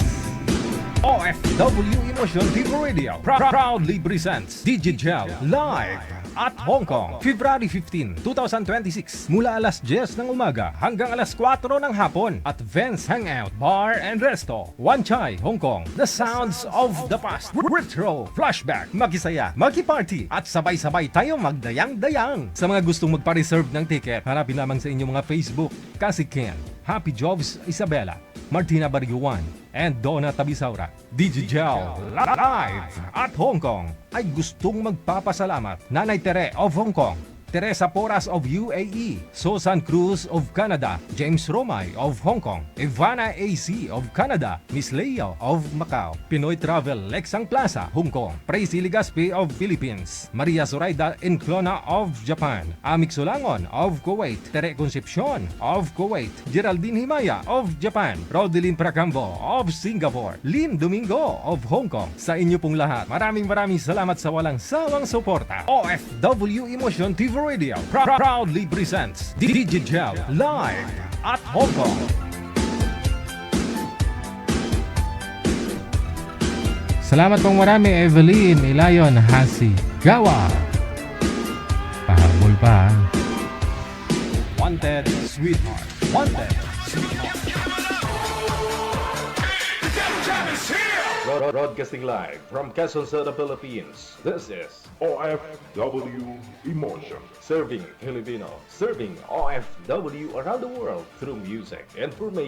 OFW Emotion TV Radio proudly presents Digigel live at Hong Kong, February 15, 2026, mula alas 10 ng umaga hanggang alas 4 ng hapon at Vance Hangout Bar and Resto, Wan Chai, Hong Kong. The sounds of the past, retro, flashback, makisaya, maki-party at sabay-sabay tayo magdayang-dayang. Sa mga gustong magpa-reserve ng ticket, hanapin lamang sa inyong mga Facebook, Kasi Ken, Happy Jobs Isabela, Martina Barriuan, and Donna Tabisaura. Digigel live at Hong Kong ay gustong magpapasalamat Nanay Tere of Hong Kong, Teresa Porras of UAE, Susan Cruz of Canada, James Romay of Hong Kong, Ivana AC of Canada, Miss Leo of Macau, Pinoy Travel Lexang Plaza, Hong Kong, Praisy Ligaspi of Philippines, Maria Zoraida Enclona of Japan, Amik Sulangon of Kuwait, Tere Concepcion of Kuwait, Geraldine Himaya of Japan, Rodeline Pracambo of Singapore, Lynn Domingo of Hong Kong. Sa inyo pong lahat, maraming salamat sa walang sawang suporta. OFW Emotion TV Radio proudly presents Digigel live at Hong Kong. Salamat pong marami, Evelyn Ilayon Hasi Gawa. Pahabol pa. Wanted Sweetheart. Wanted Sweetheart. Broadcasting live from Quezon City, Philippines. This is OFW Emotion. Serving Filipino, serving OFW around the world through music, information,